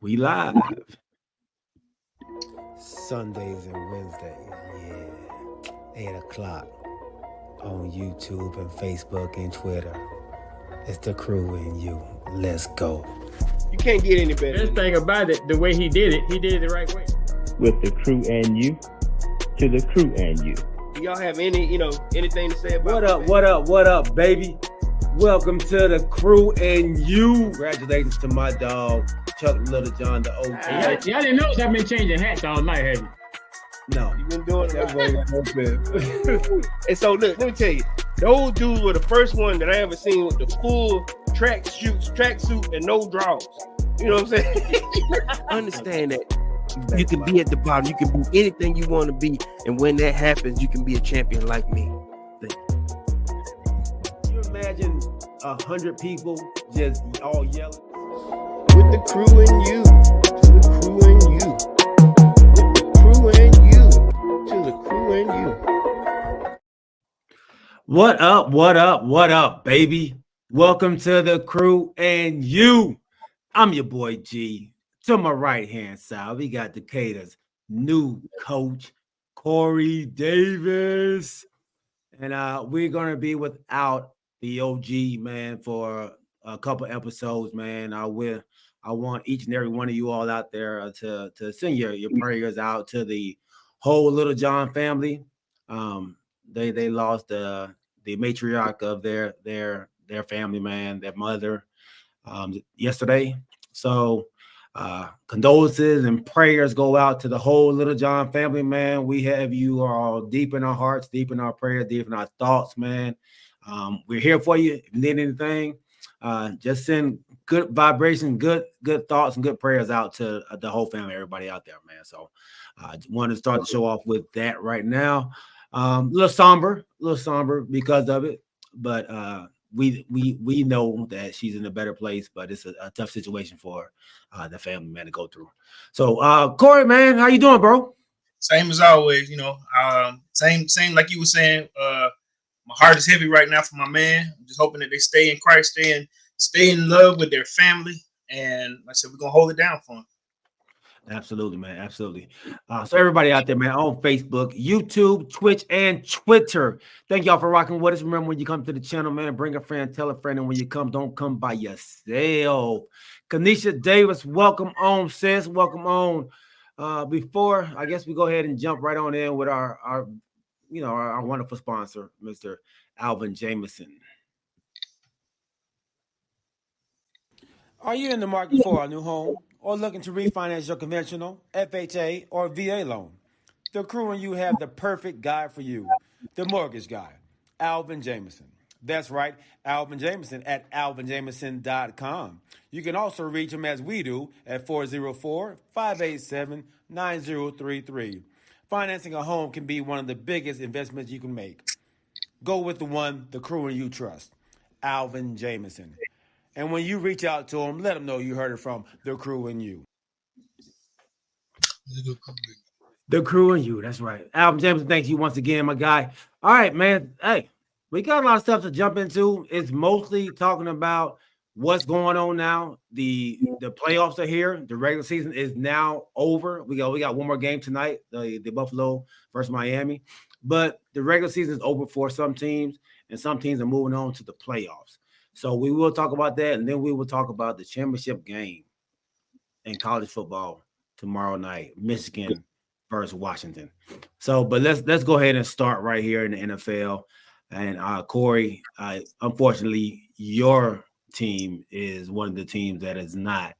We live. Sundays and Wednesdays, yeah. 8 o'clock on YouTube and Facebook and Twitter. It's the crew and you. Let's go. You can't get any better. Best thing about it, the way he did it the right way. With the crew and you, to the crew and you. Do y'all have anything to say about What up, baby? Welcome to the crew and you. Congratulations to my dog, Chuck Little John, the OG. Y'all didn't notice I've been changing hats all night, have you? No. You've been doing it. And so look, let me tell you, those dudes were the first one that I ever seen with the full tracksuit and no drawers. You know what I'm saying? Understand that you can be at the bottom, you can be anything you want to be, and when that happens, you can be a champion like me. You imagine 100 people just all yelling? With the crew and you, to the crew and you. With the crew and you, to the crew and you. What up, baby? Welcome to the crew and you. I'm your boy G. To my right-hand side, we got Decatur's new coach, Corey Davis. And we're going to be without the OG, man, for a couple episodes, man. I want each and every one of you all out there to send your prayers out to the whole Little John family. They lost the matriarch of their family, man, their mother, yesterday. So condolences and prayers go out to the whole Little John family, man. We have you all deep in our hearts, deep in our prayers, deep in our thoughts, man. We're here for you. If you need anything, just send good vibration, good thoughts, and good prayers out to the whole family, everybody out there, man. So I want to start the show off with that right now. A little somber because of it, but we know that she's in a better place, but it's a tough situation for the family, man, to go through. So Corey, man, how you doing, bro? Same as always, same like you were saying. My heart is heavy right now for my man. I'm just hoping that they stay in Christ, stay in love with their family, and like I said, we're gonna hold it down for them. Absolutely, man. Absolutely. So everybody out there, man, on Facebook, YouTube, Twitch, and Twitter, thank y'all for rocking with us. Remember, when you come to the channel, man, bring a friend, tell a friend, and when you come, don't come by yourself. Kanisha Davis, welcome on, sis. Welcome on. Before, I guess we go ahead and jump right on in with our wonderful sponsor, Mr. Alvin Jameson. Are you in the market for a new home or looking to refinance your conventional, FHA, or VA loan? The crew and you have the perfect guy for you, the mortgage guy, Alvin Jameson. That's right, Alvin Jameson at alvinjameson.com. You can also reach him as we do at 404-587-9033. Financing a home can be one of the biggest investments you can make. Go with the one the crew and you trust, Alvin Jameson. And when you reach out to him, let him know you heard it from the crew and you. The crew and you, that's right. Alvin Jameson, thank you once again, my guy. All right, man. Hey, we got a lot of stuff to jump into. It's mostly talking about what's going on now. The playoffs are here. The regular season is now over. We got one more game tonight, the Buffalo versus Miami. But the regular season is over for some teams, and some teams are moving on to the playoffs. So we will talk about that, and then we will talk about the championship game in college football tomorrow night, Michigan versus Washington. So, but let's go ahead and start right here in the NFL. And Corey, unfortunately, your team is one of the teams that is not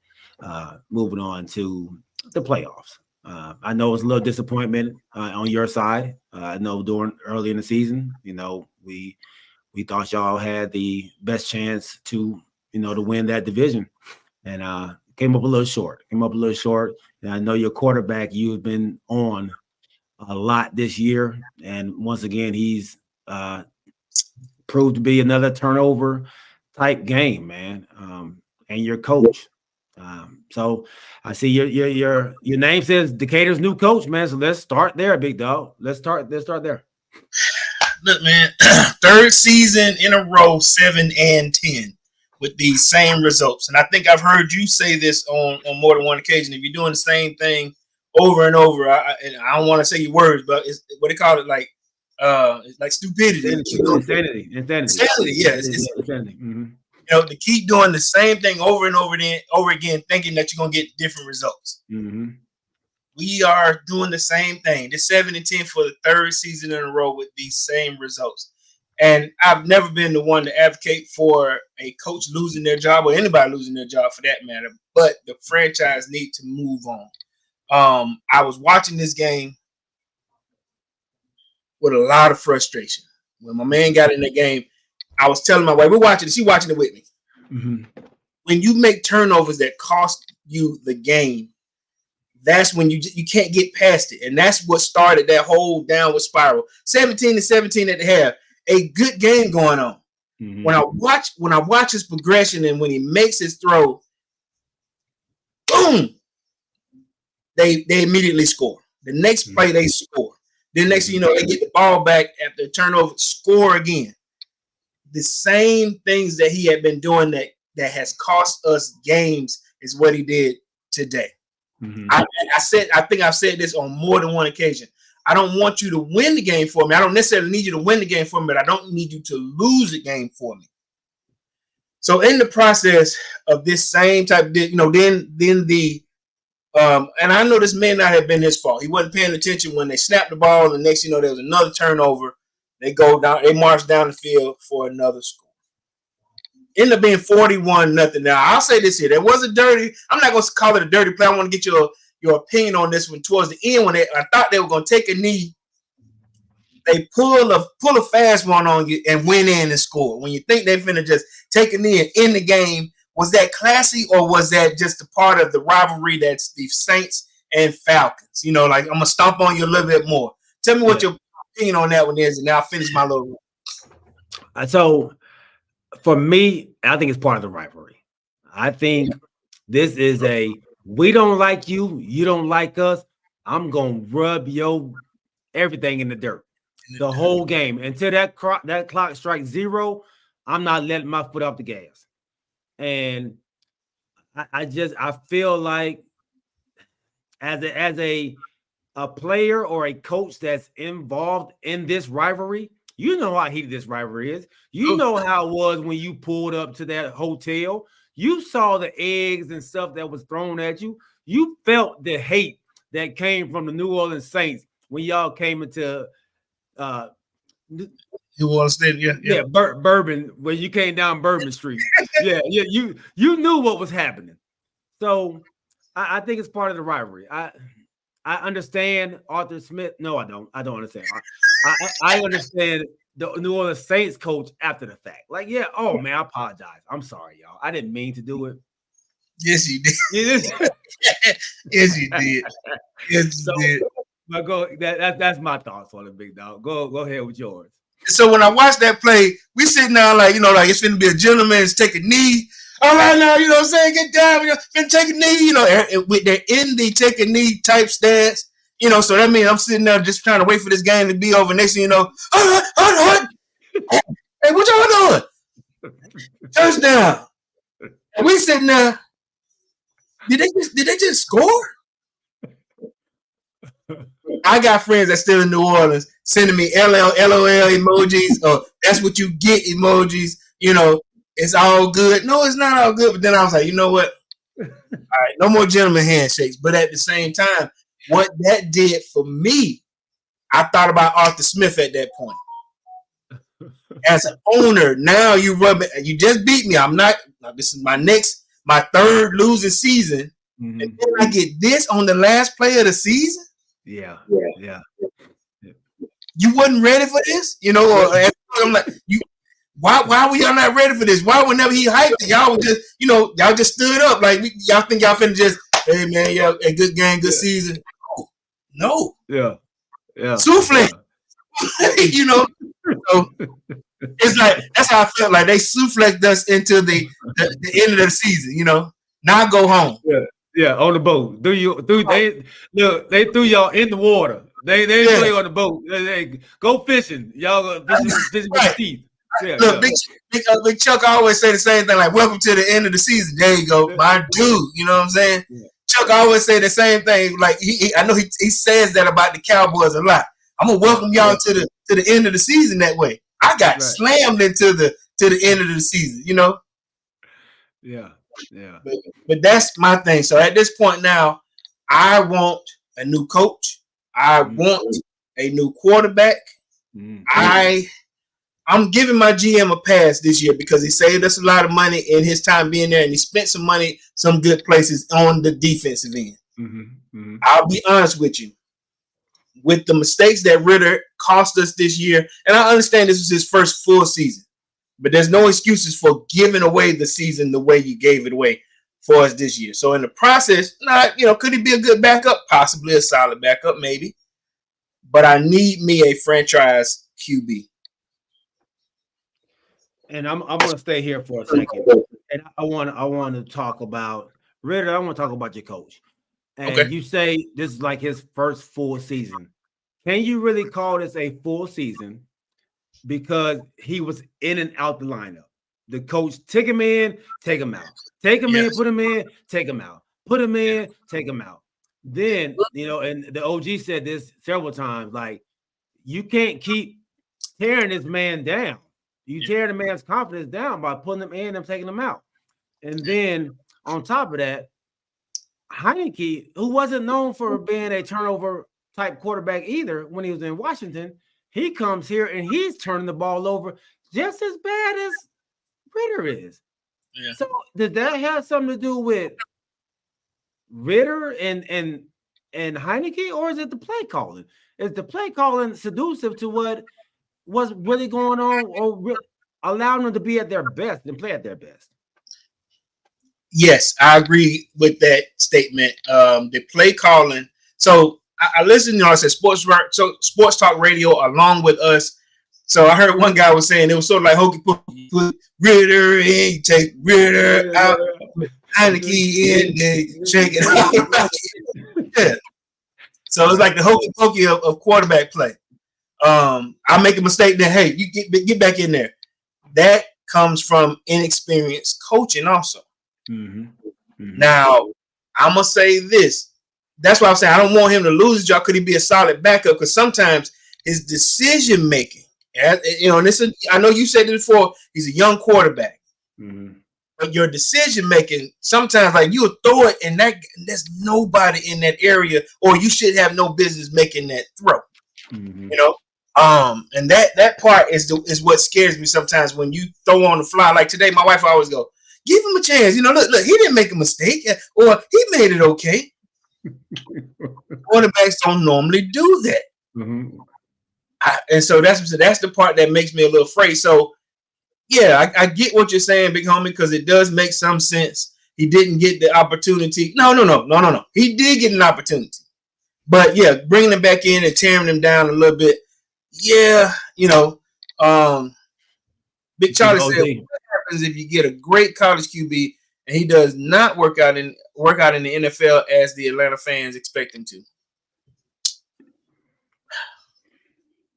moving on to the playoffs. I know it's a little disappointment on your side. I know early in the season, we thought y'all had the best chance to win that division, and came up a little short. And I know your quarterback, you've been on a lot this year, and once again, he's proved to be another turnover type game, man. And your coach. So I see your name says Decatur's new coach, man. So let's start there, big dog. Let's start there. Look, man, third season in a row, 7-10. with these same results. And I think I've heard you say this on more than one occasion. If you're doing the same thing over and over, I don't want to say your words, but it's what they call it, like it's like stupidity. Insanity. Yeah, it's Insanity. Mm-hmm. you know, to keep doing the same thing over and over again, thinking that you're gonna get different results. Mm-hmm. We are doing the same thing. The 7-10 for the third season in a row with these same results. And I've never been the one to advocate for a coach losing their job or anybody losing their job for that matter. But the franchise need to move on. I was watching this game with a lot of frustration. When my man got in the game, I was telling my wife, we're watching it. She's watching it with me. Mm-hmm. When you make turnovers that cost you the game, that's when you can't get past it. And that's what started that whole downward spiral. 17-17 at the half. A good game going on. Mm-hmm. When I watch his progression and when he makes his throw, boom, they immediately score. The next play they score. Then next thing you know, they get the ball back after a turnover, score again. The same things that he had been doing that has cost us games is what he did today. Mm-hmm. I think I've said this on more than one occasion. I don't want you to win the game for me. I don't necessarily need you to win the game for me, but I don't need you to lose the game for me. So in the process of this same type of, then the and I know this may not have been his fault. He wasn't paying attention when they snapped the ball, and the next, there was another turnover. They go down, they march down the field for another score. Ended up being 41-0. Now I'll say this here: there was a dirty. I'm not going to call it a dirty play. I want to get your opinion on this one. Towards the end, when I thought they were going to take a knee, they pull a fast one on you and went in and scored. When you think they're finna just take a knee and end the game, was that classy or was that just a part of the rivalry that's the Saints and Falcons? Like, I'm gonna stomp on you a little bit more. Tell me what your opinion on that one is, and now I'll finish my little. So, for me, I think it's part of the rivalry. I think this is we don't like you, you don't like us. I'm gonna rub your everything in the dirt the whole game until that clock strikes 0. I'm not letting my foot off the gas, and I feel like as a player or a coach that's involved in this rivalry, you know how heated this rivalry is. You know how it was when you pulled up to that hotel. You saw the eggs and stuff that was thrown at you. You felt the hate that came from the New Orleans Saints when y'all came into New Orleans Stadium, Bourbon, when you came down Bourbon Street. You knew what was happening. So I think it's part of the rivalry. I understand Arthur Smith. No, I don't. I don't understand. I understand the New Orleans Saints coach after the fact. Like, oh man, I apologize. I'm sorry, y'all. I didn't mean to do it. Yes, you did. Yes, you did. Yes, you did. But that's my thoughts on it, big dog. Go ahead with yours. So when I watched that play, we sitting down like it's gonna be a gentleman's take a knee. All right, now, what I'm saying? Get down, and take a knee, with they're in the take a knee type stance, so that means I'm sitting there just trying to wait for this game to be over. Next thing you know, hey, what y'all doing? Touchdown. And we sitting there. Did they just score? I got friends that's still in New Orleans sending me LOL emojis or that's what you get emojis, it's all good. No, it's not all good. But then I was like, you know what? All right, no more gentleman handshakes. But at the same time, what that did for me, I thought about Arthur Smith at that point. As an owner, now you just beat me. This is my third losing season. Mm-hmm. And then I get this on the last play of the season. Yeah. You wasn't ready for this, or I'm like, why were y'all not ready for this? Why whenever he hyped it, y'all was just, y'all just stood up like y'all think y'all finna just, hey man, a good game, good season. No. Yeah. Souffle. So it's like that's how I felt like they souffled us into the end of the season, Now go home. Yeah, on the boat. They threw y'all in the water. They didn't play on the boat. They go fishing. Y'all go fishing with your teeth. Yeah, Look, yeah. Big Chuck always say the same thing, like "Welcome to the end of the season." There you go, my dude. You know what I'm saying? Yeah. Chuck always say the same thing. Like I know he says that about the Cowboys a lot. I'm gonna welcome y'all to the end of the season that way. I got slammed into the end of the season. You know. Yeah, yeah. But that's my thing. So at this point now, I want a new coach. I want a new quarterback. I'm giving my GM a pass this year because he saved us a lot of money in his time being there, and he spent some money, some good places on the defensive end. I'll be honest with you. With the mistakes that Ritter cost us this year, and I understand this was his first full season, but there's no excuses for giving away the season the way you gave it away for us this year. So in the process, could he be a good backup? Possibly a solid backup, maybe. But I need me a franchise QB. And I'm gonna stay here for a second, and I want to talk about Ritter. I want to talk about your coach. And you say this is like his first full season. Can you really call this a full season? Because he was in and out the lineup. The coach take him in, take him out. Take him in, put him in, take him out. Put him in, take him out. Then, and the OG said this several times, like, you can't keep tearing this man down. You tear the man's confidence down by putting him in and taking him out. And then on top of that, Heineke, who wasn't known for being a turnover type quarterback either when he was in Washington, he comes here and he's turning the ball over just as bad as Ritter is. Yeah. So did that have something to do with Ritter and Heineke, or is it the play calling? Is the play calling seductive to what was really going on, or allowing them to be at their best and play at their best? Yes, I agree with that statement. The play calling. So I listened to, I said sports talk radio along with us. So I heard one guy was saying it was sort of like hokey pokey, put Ritter in, take Ritter out, Heineke in, then shake it out. Yeah. So it's like the hokey pokey of quarterback play. I make a mistake, then hey, you get back in there. That comes from inexperienced coaching also. Now, I'm gonna say this. That's why I'm saying I don't want him to lose his job. Could he be a solid backup? Because sometimes his decision making, and I know you said it before. He's a young quarterback, but your decision making sometimes, like, you'll throw it, and there's nobody in that area, or you should have no business making that throw. And that part is what scares me sometimes when you throw on the fly. Like today, my wife always go, give him a chance. Look, he didn't make a mistake, or he made it okay. Quarterbacks don't normally do that. And so that's the part that makes me a little afraid. So, yeah, I get what you're saying, big homie, because it does make some sense. He didn't get the opportunity. No. He did get an opportunity. But, yeah, bringing him back in and tearing him down a little bit, yeah, Big Charlie said, what happens if you get a great college QB and he does not work out in the NFL as the Atlanta fans expect him to?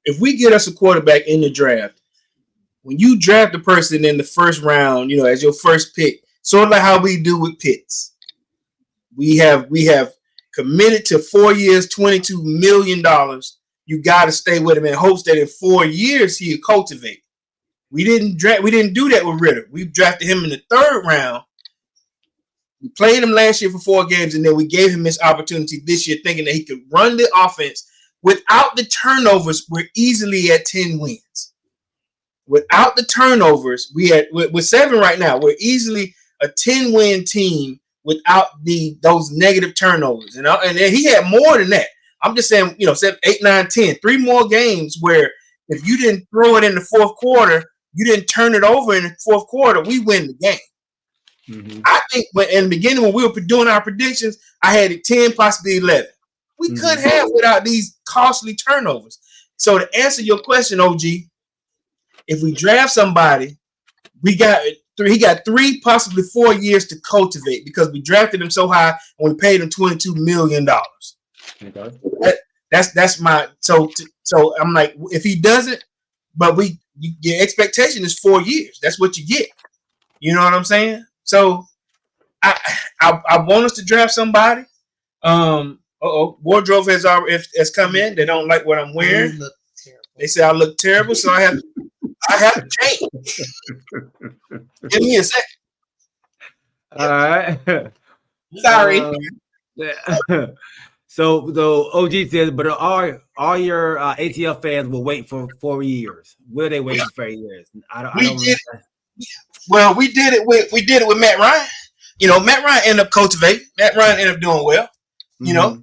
If we get us a quarterback in the draft, when you draft a person in the first round, as your first pick, sort of like how we do with Pitts, we have committed to 4 years, $22 million. You got to stay with him in hopes that in 4 years he'll cultivate. We didn't do that with Ritter. We drafted him in the third round. We played him last year for 4 games, and then we gave him this opportunity this year, thinking that he could run the offense. Without the turnovers, we're easily at 10 wins. Without the turnovers, we're 7 right now. We're easily a 10-win team without those negative turnovers. And he had more than that. I'm just saying, 7, 8, 9, 10. 3 more games where if you didn't throw it in the fourth quarter, you didn't turn it over in the fourth quarter, we win the game. I think in the beginning when we were doing our predictions, I had it 10, possibly 11. We could have without these costly turnovers. So to answer your question, OG, if we draft somebody, he got 3, possibly 4 years to cultivate because we drafted him so high and we paid him $22 million. Okay. That's my so I'm like, if he doesn't, but your expectation is 4 years. That's what you get. You know what I'm saying? So I want us to draft somebody. Wardrobe has come in. They don't like what I'm wearing. They say I look terrible, so I have to change. Give me a second. All right. Sorry. Yeah. So the OG says, but all your ATL fans will wait for 4 years. Will they wait for 4 years? Well, we did it with Matt Ryan. You know, Matt Ryan ended up cultivating. Matt Ryan ended up doing well. You know,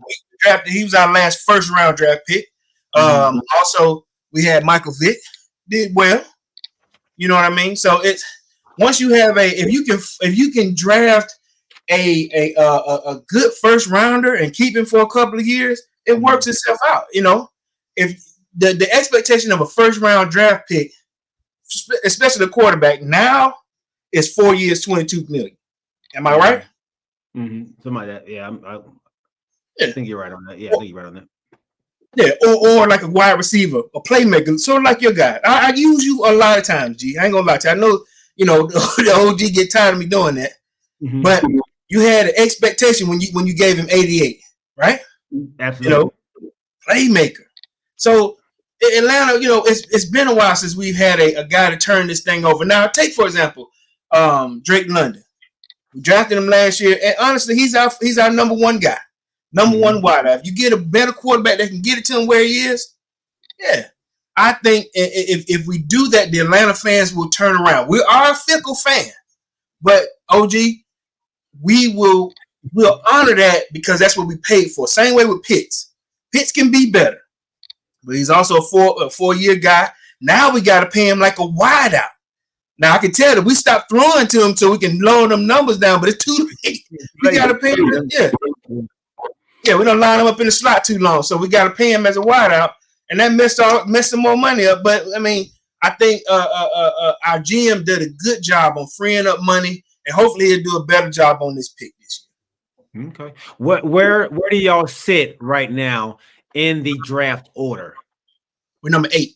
he was our last first round draft pick. Also, we had Michael Vick, did well. You know what I mean? So it's once you have if you can draft a good first rounder and keep him for a couple of years, it works itself out. You know, if the expectation of a first round draft pick, especially the quarterback, now is 4 years, $22 million. Am I right? Something like that. Yeah, I think you're right on that. Yeah, I think you're right on that. Yeah, or like a wide receiver, a playmaker, sort of like your guy. I use you a lot of times, G. I ain't gonna lie to you. I know, you know, the OG get tired of me doing that, but you had an expectation when you gave him 88, right? Absolutely. You know, playmaker. So Atlanta, you know, it's been a while since we've had a guy to turn this thing over. Now, take for example, Drake London. We drafted him last year, and honestly, he's our number one guy. Number one wideout. If you get a better quarterback that can get it to him where he is, yeah. I think if we do that, the Atlanta fans will turn around. We are a fickle fan, but OG, we'll honor that because that's what we paid for. Same way with Pitts. Pitts can be better, but he's also a 4 year guy. Now we got to pay him like a wideout. Now I can tell that we stopped throwing to him so we can lower them numbers down, but it's too late. We got to pay him. Yeah, we don't line him up in the slot too long, so we got to pay him as a wideout, and that messed some more money up. But I mean, I think our GM did a good job on freeing up money, and hopefully he'll do a better job on this pick this year. Okay, where do y'all sit right now in the draft order? We're number 8.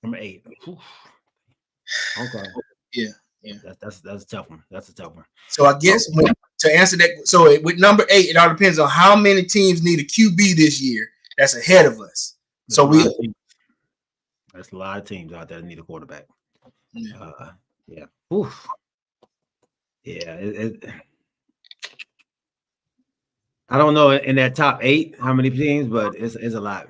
Number 8. Okay. Yeah. That's a tough one. That's a tough one. So I guess to answer that, so with number 8, it all depends on how many teams need a QB this year that's ahead of us. That's a lot of teams out there that need a quarterback. Yeah. Yeah. Oof. Yeah. I don't know in that top 8 how many teams, but it's a lot.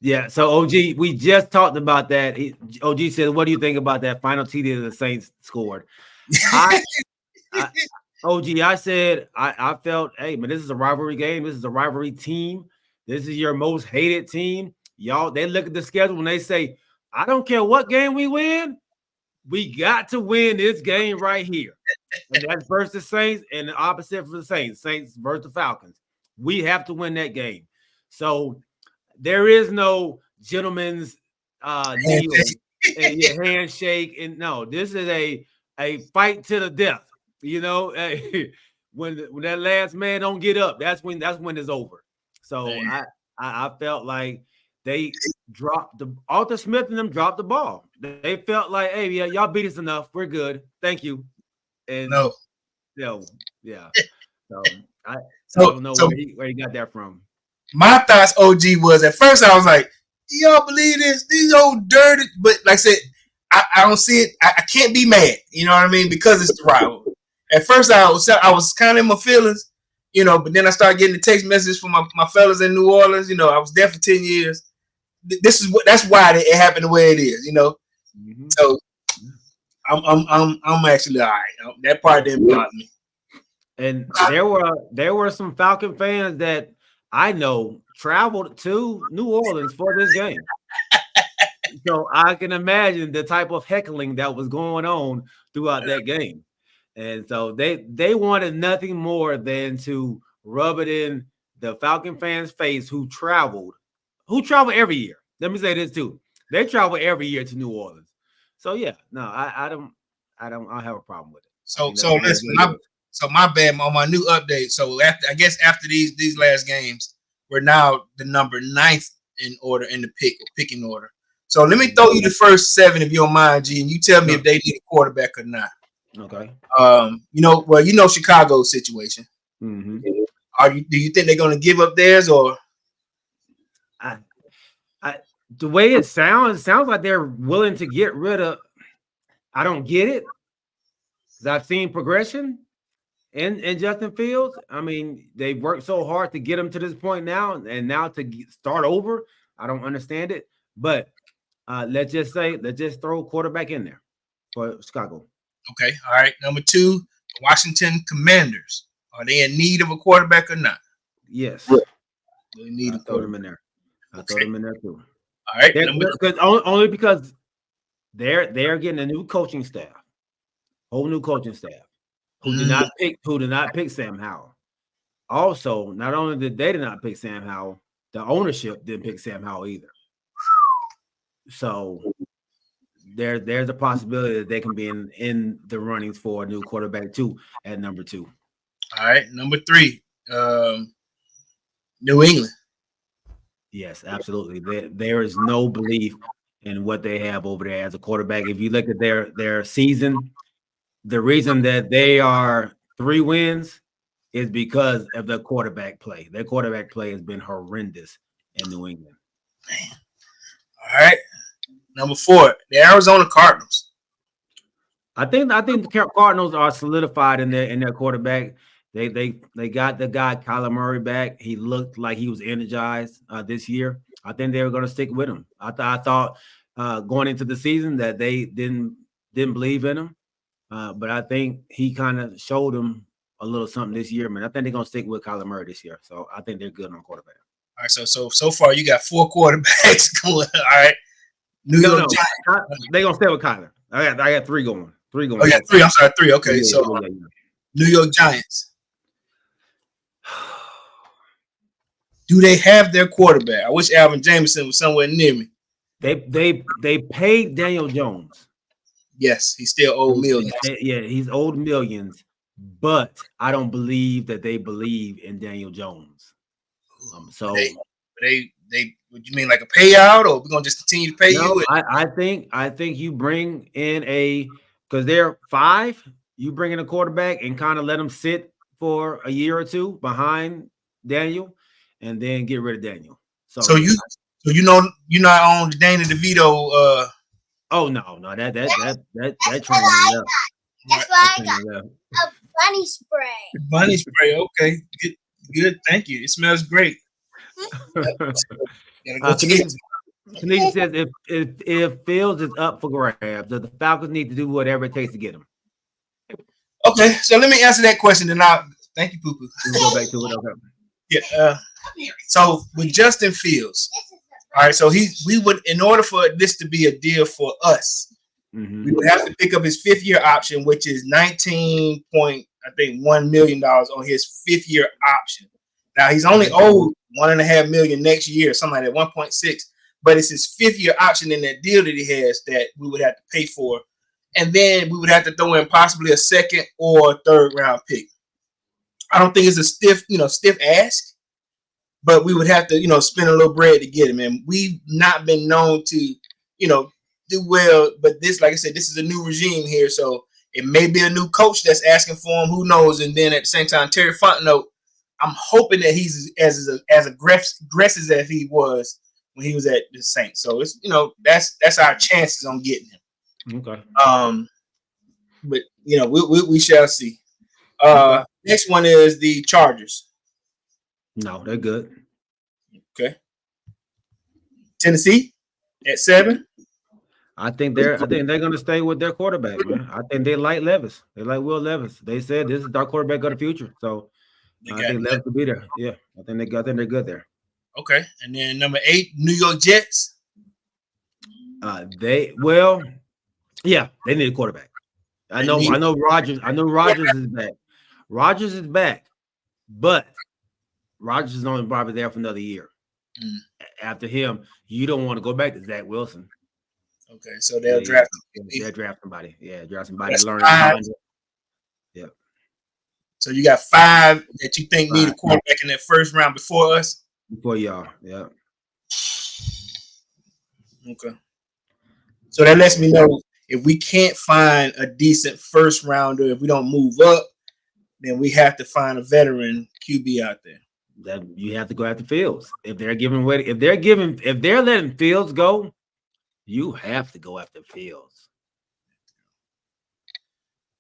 Yeah, so OG, we just talked about that. OG said, "What do you think about that final TD that the Saints scored?" OG, I said, I felt, hey, man, this is a rivalry game. This is a rivalry team. This is your most hated team. Y'all, they look at the schedule and they say, I don't care what game we win. We got to win this game right here. And that's versus the Saints, and the opposite for the Saints versus the Falcons. We have to win that game. So there is no gentleman's deal and your handshake. And no, this is a fight to the death. You know, when that last man don't get up, that's when it's over. So I felt like they dropped Arthur Smith and them dropped the ball. They felt like, hey, yeah, y'all beat us enough. We're good. Thank you. And yeah. So I don't know where he got that from. My thoughts, OG, was at first I was like, do y'all believe this? These old dirty, but like I said, I don't see it. I can't be mad, you know what I mean? Because it's the rival. At first I was kind of in my feelings, you know, but then I started getting the text messages from my fellas in New Orleans. You know, I was there for 10 years. That's why it happened the way it is, you know. Mm-hmm. So I'm actually all right. That part didn't bother me. And there were some Falcon fans that I know traveled to New Orleans for this game. So I can imagine the type of heckling that was going on throughout that game. And so they wanted nothing more than to rub it in the Falcon fans' face who travel every year. Let me say this too. They travel every year to New Orleans. So yeah, no, I don't have a problem with it. So listen, my bad on my new update. So after these last games, we're now the number 9th in order in the picking order. So let me throw you the first 7 if you don't mind, G, and you tell me if they need a quarterback or not. Okay. You know Chicago's situation. Mm-hmm. Do you think they're going to give up theirs or? The way it sounds like they're willing to get rid of. I don't get it. 'Cause I've seen progression in Justin Fields. I mean, they've worked so hard to get him to this point now, and now to start over. I don't understand it. But let's just throw quarterback in there for Chicago. Okay. All right. Number 2, the Washington Commanders. Are they in need of a quarterback or not? Yes. They need a throw them quarterback. in there. I Okay. throw them in there too. All right. Only because they're getting a new coaching staff, whole new coaching staff, who did not pick Sam Howell. Also, not only did they not pick Sam Howell, the ownership didn't pick Sam Howell either. So there's a possibility that they can be in the runnings for a new quarterback too at number 2. All right. Number 3, New England. Yes, absolutely. There is no belief in what they have over there as a quarterback. If you look at their season, the reason that they are 3 wins is because of the quarterback play. Their quarterback play has been horrendous in New England. All right. Number 4, the Arizona Cardinals. I think the Cardinals are solidified in their quarterback. They got the guy Kyler Murray back. He looked like he was energized this year. I think they were going to stick with him. I thought going into the season that they didn't believe in him, but I think he kind of showed them a little something this year. Man, I think they're going to stick with Kyler Murray this year. So I think they're good on quarterback. All right. So far you got 4 quarterbacks going. All right. New York Giants. They're going to stay with Kyler. I got 3 going. 3 going. Oh, yeah, 3. I'm sorry, 3. Okay. Yeah. New York Giants. Do they have their quarterback? I wish Alvin Jameson was somewhere near me. They paid Daniel Jones. Yes, he's still owed millions. Yeah, he's owed millions, but I don't believe that they believe in Daniel Jones. So they would you mean like a payout, or we're gonna just continue to pay you? I think you bring in because they're 5. You bring in a quarterback and kind of let him sit for a year or 2 behind Daniel, and then get rid of Daniel. So you know you're not on the Danny DeVito. Oh no, that train is up. That's why I got a bunny spray. Bunny spray. Okay, good. Thank you. It smells great. Tanisha says if Fields is up for grabs, the Falcons need to do whatever it takes to get him. Okay, so let me answer that question, and thank you, Poo Poo. We'll go back to it. Okay. Yeah. So with Justin Fields, all right. So we would, in order for this to be a deal for us, we would have to pick up his 5th-year option, which is $19.1 million on his 5th-year option. Now he's only owed $1.5 million next year, something like that, 1.6. But it's his 5th-year option in that deal that he has that we would have to pay for, and then we would have to throw in possibly a 2nd or 3rd round pick. I don't think it's a stiff ask, but we would have to, spend a little bread to get him. And we've not been known to, do well. But this, like I said, this is a new regime here, so it may be a new coach that's asking for him. Who knows? And then at the same time, Terry Fontenot, I'm hoping that he's as aggressive as he was when he was at the Saints. So it's that's our chances on getting him. Okay. But we shall see. Next one is the Chargers. No, they're good. Okay. Tennessee at 7. I think they're going to stay with their quarterback, man. I think they like Levis. They like Will Levis. They said this is our quarterback of the future. So I think Levis will be there. Yeah, I think they're good there. Okay, and then number 8, New York Jets. They need a quarterback. I know Rodgers is back. Rodgers is back, but Rodgers is only probably there for another year. After him, you don't want to go back to Zach Wilson. Okay, so they'll draft. They'll draft somebody. Yeah, draft somebody. Yeah. So you got 5 that you think need a quarterback in that first round before us. Before y'all, yeah. Okay. So that lets me know if we can't find a decent first rounder, if we don't move up, then we have to find a veteran QB out there. That you have to go after Fields. If they're letting Fields go, you have to go after Fields.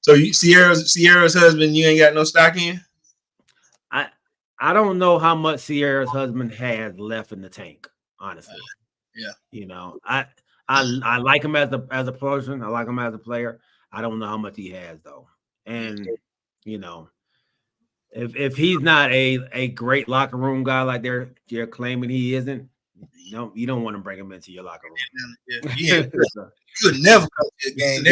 So Sierra's husband, you ain't got no stock in? I don't know how much Sierra's husband has left in the tank, honestly. Yeah. You know, I like him as a person. I like him as a player. I don't know how much he has though. And you know, if he's not a great locker room guy like they're claiming he isn't, you don't want to bring him into your locker room. Yeah. You would never come to a game.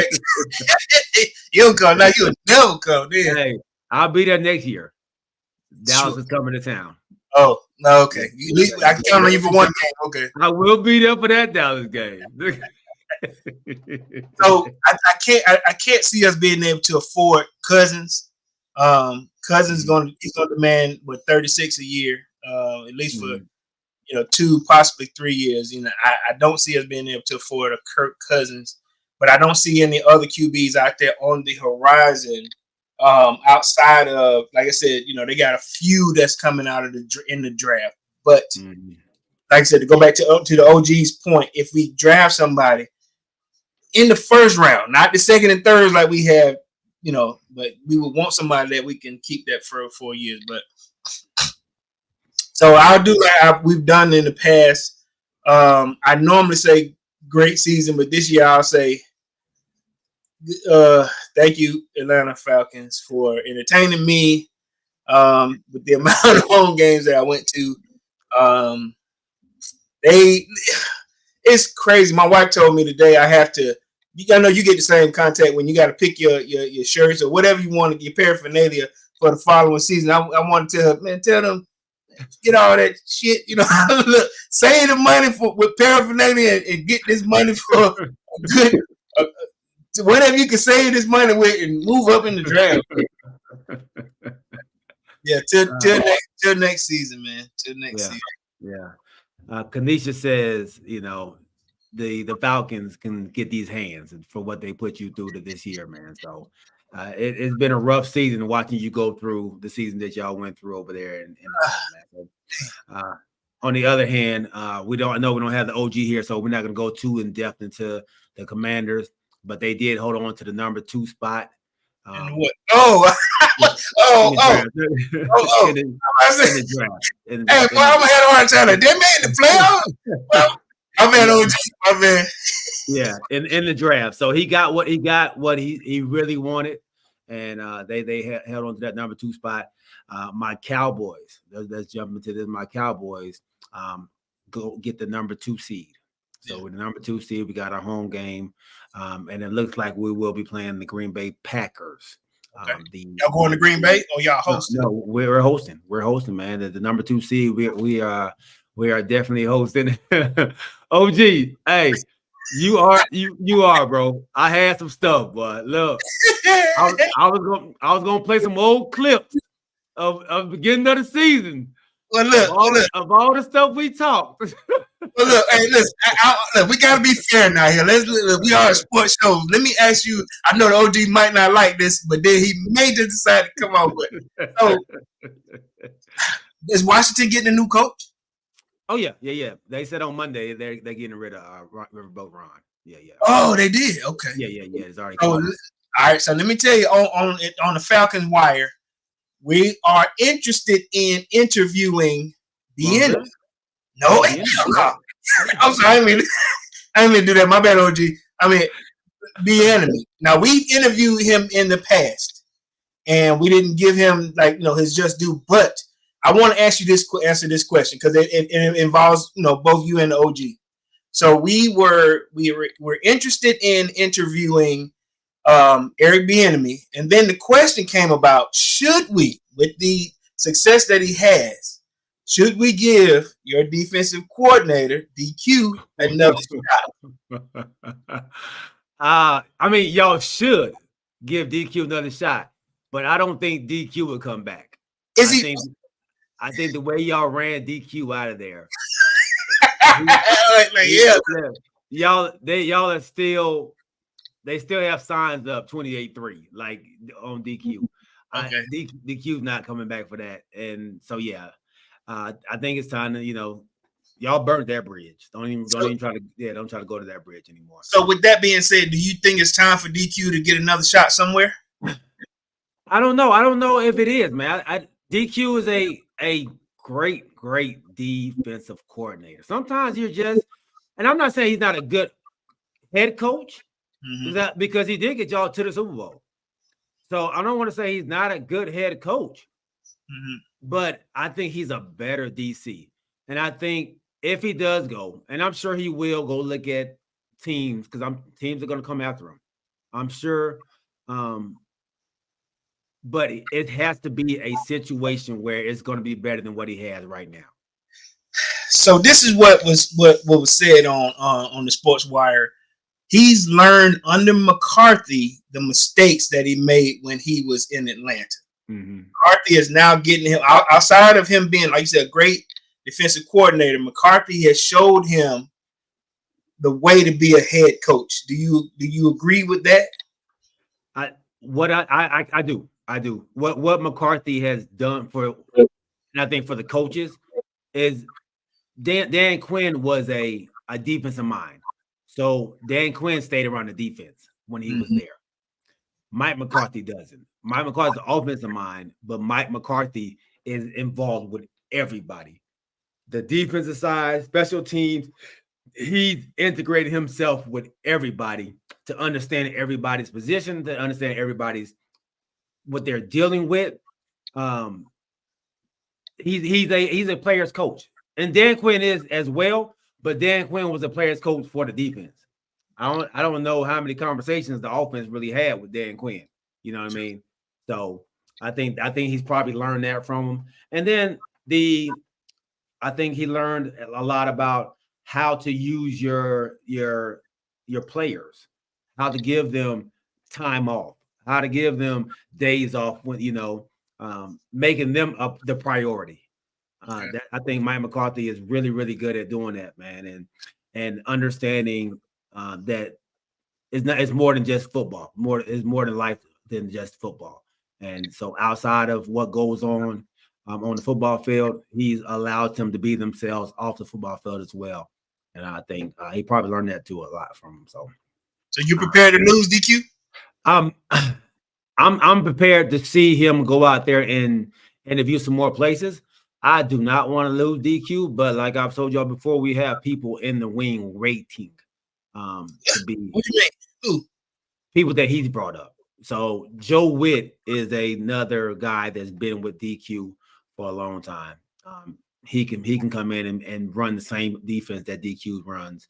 You'll come now. You would never come there. Hey, I'll be there next year. Dallas is coming to town. Oh, no, okay. I can count on you for one game. Okay. I will be there for that Dallas game. So I can't see us being able to afford Cousins. Cousins he's gonna demand 36 a year, at least for 2, possibly 3 years. You know, I don't see us being able to afford a Kirk Cousins, but I don't see any other QBs out there on the horizon. Outside of, like I said, they got a few that's coming out of in the draft. But like I said, to go back to the OG's point, if we draft somebody in the first round, not the second and third like we have, but we would want somebody that we can keep that for 4 years. But so I'll do like we've done in the past. I normally say great season, but this year I'll say thank you, Atlanta Falcons, for entertaining me with the amount of home games that I went to. It's crazy. My wife told me today I have to. I know you get the same contact when you got to pick your shirts or whatever you want, your paraphernalia for the following season. I want to tell her, man, tell them, get all that shit, look, save the money with paraphernalia and get this money for a good. Whatever you can save this money with and move up in the draft. Yeah, till next season, man. Till next season. Yeah. Kanisha says, the Falcons can get these hands for what they put you through to this year, man. So it's been a rough season watching you go through the season that y'all went through over there. On the other hand, we don't have the OG here, so we're not going to go too in depth into the Commanders. But they did hold on to the number 2 spot. What? Oh! In the draft. Hey, well, I'm ahead of our time. They made the playoffs. Well, I'm at OG, my man. Yeah, in the draft. So he got what he really wanted, and they held on to that number 2 spot. My Cowboys. Let's jump into this. My Cowboys go get the number 2 seed. So with the number 2 seed, we got our home game, and it looks like we will be playing the Green Bay Packers. Okay. Y'all going to Green Bay or y'all hosting? No, we're hosting. We're hosting, man. The number 2 seed, we are definitely hosting. OG, hey, you are, bro. I had some stuff, but look, I was gonna play some old clips of the beginning of the season. Well, look, of all the stuff we talked. Well, look, hey, listen, look, we gotta be fair now here. We are a sports show. Let me ask you. I know the OG might not like this, but then he may just decide to come on with it. So, is Washington getting a new coach? Oh yeah. They said on Monday they're getting rid of Riverboat Ron. Yeah. Oh, they did. Okay. Yeah. It's already. All right. So let me tell you on the Falcons wire, we are interested in interviewing the enemy. No, I'm sorry. I didn't mean to do that. My bad, OG. I mean, the enemy. Now, we interviewed him in the past, and we didn't give him his just due. But I want to ask you answer this question because it involves both you and the OG. So we were interested in interviewing Eric Bieniemy, and then the question came about: should we, with the success that he has? Should we give your defensive coordinator, DQ, another shot? I mean, y'all should give DQ another shot, but I don't think DQ will come back. I think the way y'all ran DQ out of there, y'all are still. They still have signs up 28-3, like on DQ. Okay. DQ's not coming back for that, and so yeah, I think it's time to y'all burnt that bridge. Don't try to go to that bridge anymore. So with that being said, do you think it's time for DQ to get another shot somewhere? I don't know if it is, man. DQ is a great defensive coordinator. Sometimes you're just, and I'm not saying he's not a good head coach, because he did get y'all to the Super Bowl. So I don't want to say he's not a good head coach, but I think he's a better DC. And I think if he does go, and I'm sure he will go look at teams, because teams are going to come after him, I'm sure. But it has to be a situation where it's going to be better than what he has right now. So this is what was said on the Sports Wire. He's learned under McCarthy the mistakes that he made when he was in Atlanta. McCarthy is now getting him outside of him being, like you said, a great defensive coordinator. McCarthy has showed him the way to be a head coach. Do you agree with that? I do. What McCarthy has done for, and I think for the coaches, is Dan Quinn was a defensive mind. So Dan Quinn stayed around the defense when he was there. Mike McCarthy doesn't. Mike McCarthy's the offensive mind, but Mike McCarthy is involved with everybody. The defensive side, special teams, he's integrated himself with everybody to understand everybody's position, to understand everybody's what they're dealing with. He's a player's coach, and Dan Quinn is as well. But Dan Quinn was a player's coach for the defense. I don't know how many conversations the offense really had with Dan Quinn. You know what I mean? So I think he's probably learned that from him. And then I think he learned a lot about how to use your players, how to give them time off, how to give them days off when making them up the priority. That I think Mike McCarthy is really, really good at doing that, man, and understanding that it's more than just football. It's more than life than just football. And so outside of what goes on the football field, he's allowed them to be themselves off the football field as well. And I think he probably learned that too a lot from him. So you prepared to lose, DQ? I'm prepared to see him go out there and interview some more places. I do not want to lose DQ, but like I've told y'all before, we have people in the wing waiting to be what do you mean? Who? People that he's brought up. So Joe Witt is another guy that's been with DQ for a long time. He can come in and run the same defense that DQ runs.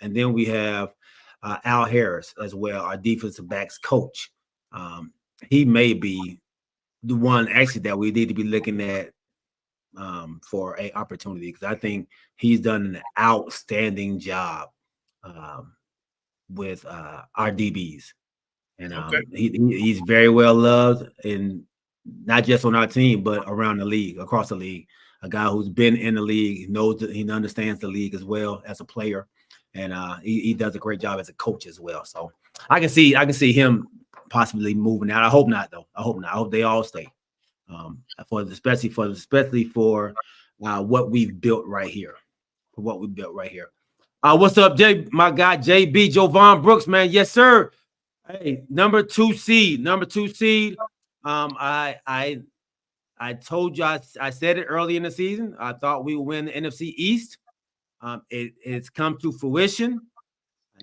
And then we have Al Harris as well, our defensive backs coach. He may be the one actually that we need to be looking at for an opportunity, because I think he's done an outstanding job with our DBs, and he's very well loved, and not just on our team but around the league, across the league. A guy who's been in the league, he knows that he understands the league as well as a player, and he does a great job as a coach as well. So I can see him possibly moving out. I hope not, though. I hope they all stay. Especially for what we've built right here. What's up, Jay? My guy JB Jovan Brooks, man. Yes, sir. Hey, number two seed. I told you, I said it early in the season. I thought we would win the NFC East. It's come to fruition.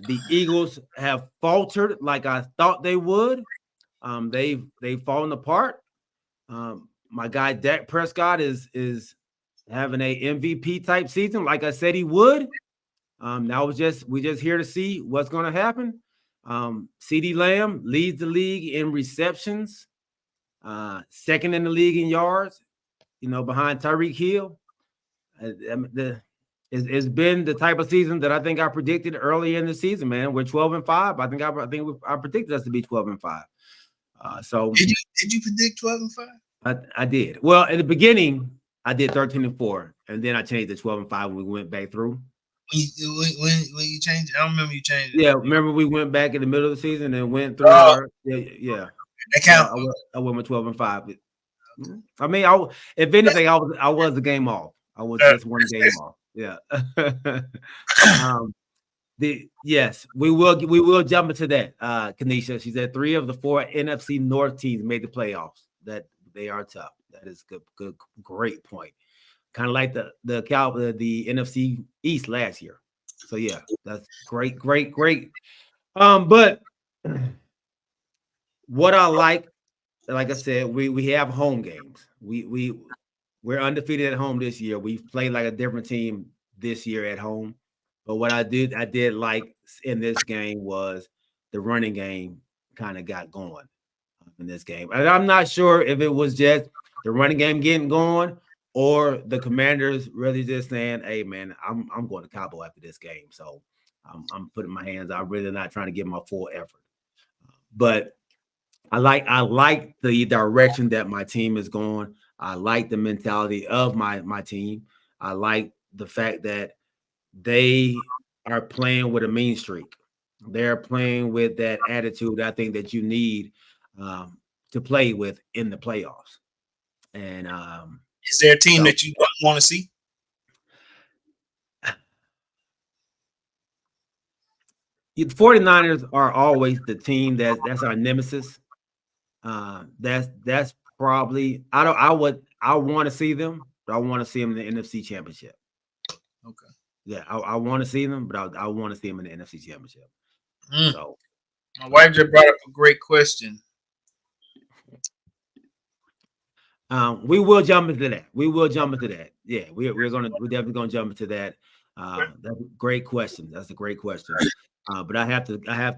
The Eagles have faltered like I thought they would. They've fallen apart. My guy Dak Prescott is having a MVP type season, like I said he would. Now we're just here to see what's going to happen. CeeDee Lamb leads the league in receptions, second in the league in yards, behind Tyreek Hill. It's been the type of season that I think I predicted early in the season, man. We're 12-5. I predicted us to be 12-5. So did you predict 12-5? I did. Well, in the beginning, I did 13-4, and then I changed to 12-5 when we went back through. when you changed it, I don't remember you changed it. Yeah, remember we went back in the middle of the season and went through Oh. our yeah. That count. I went with 12-5. I mean, if anything, I was a game off. I was just one game off. Yeah. Yes, we will jump into that. Kanisha, she said 3 of the 4 NFC North teams made the playoffs. That they are tough. That is good, great point. Kind of like the NFC East last year. So yeah, that's great. But what I like I said, we have home games. We're undefeated at home this year. We've played like a different team this year at home. But what I did like in this game was the running game kind of got going in this game. And I'm not sure if it was just the running game getting going or the Commanders really just saying, hey, man, I'm going to Cabo after this game. So I'm putting my hands out. I'm really not trying to give my full effort. But I like the direction that my team is going. I like the mentality of my team. I like the fact that they are playing with a mean streak. They're playing with that attitude I think that you need to play with in the playoffs. And is there a team that you don't want to see? The 49ers are always the team that's our nemesis. That's probably I want to see them, but I want to see them in the NFC Championship. Okay. Yeah, I want to see them, but I want to see them in the NFC Championship. So my wife just brought up a great question. We will jump into that. Yeah, we're definitely gonna jump into that. That's a great question. That's a great question. But I have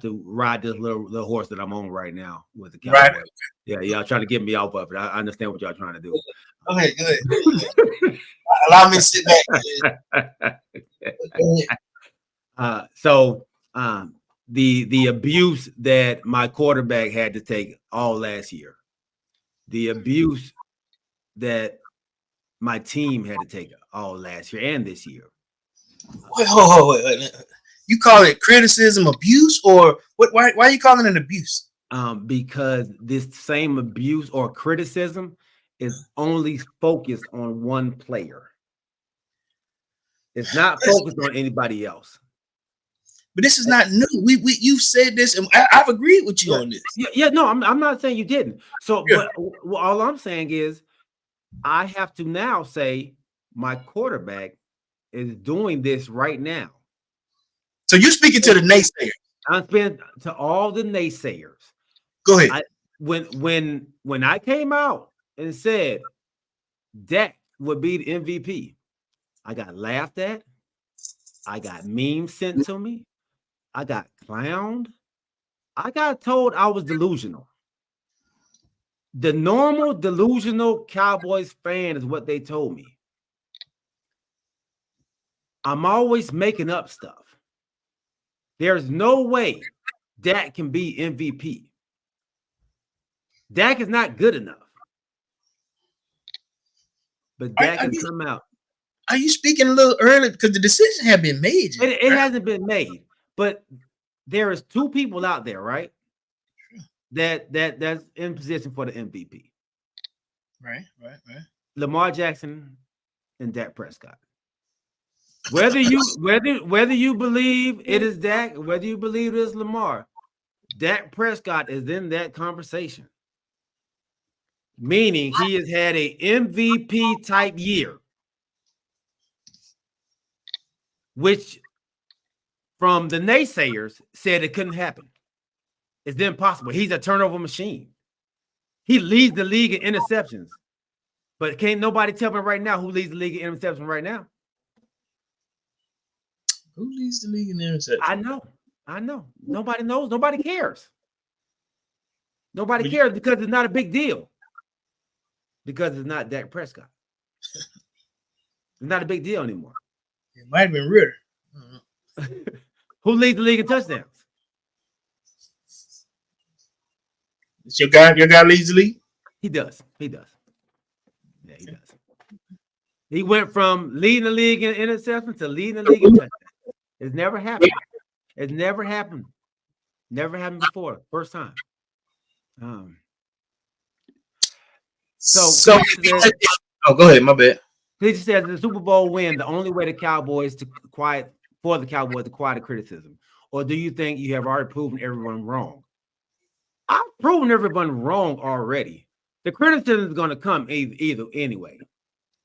to ride this little horse that I'm on right now with the Cowboys. Right. Yeah, y'all trying to get me off of it. I understand what y'all trying to do. Okay, good. Allow me to sit back. So the abuse that my quarterback had to take all last year, the abuse that my team had to take all last year and this year. Wait. You call it criticism, abuse, or what? Why are you calling it abuse? Because this same abuse or criticism is only focused on one player. It's not focused on anybody else. But this is not new. You've said this, and I've agreed with you on this. Yeah. No, I'm not saying you didn't. So, but all I'm saying is, I have to now say my quarterback is doing this right now. So you're speaking to the naysayers. I'm speaking to all the naysayers. Go ahead. When I came out and said Dak would be the MVP, I got laughed at. I got memes sent to me. I got clowned. I got told I was delusional. The normal delusional Cowboys fan is what they told me. I'm always making up stuff. There's no way Dak can be MVP. Dak is not good enough. But Dak has come out. Are you speaking a little early? Because the decision had been made. It hasn't been made. But there is 2 people out there, right? That's in position for the MVP. Right. Lamar Jackson and Dak Prescott. Whether you believe it is Dak, whether you believe it is Lamar, Dak Prescott is in that conversation. Meaning he has had a MVP type year, which from the naysayers said it couldn't happen. It's impossible. He's a turnover machine. He leads the league in interceptions. But can't nobody tell me right now who leads the league in interceptions right now? Who leads the league in interceptions? I know. Nobody knows. Nobody cares. Nobody cares because it's not a big deal. Because it's not Dak Prescott. It's not a big deal anymore. It might have been Ritter. Who leads the league in touchdowns? It's your guy leads the league? He does. Yeah, he does. He went from leading the league in interceptions to leading the league in touchdowns. It's never happened. It's never happened. Never happened before. First time. So oh, go ahead. My bad. He just says the Super Bowl win, the only way the Cowboys to quiet the criticism. Or do you think you have already proven everyone wrong? I've proven everyone wrong already. The criticism is going to come either anyway.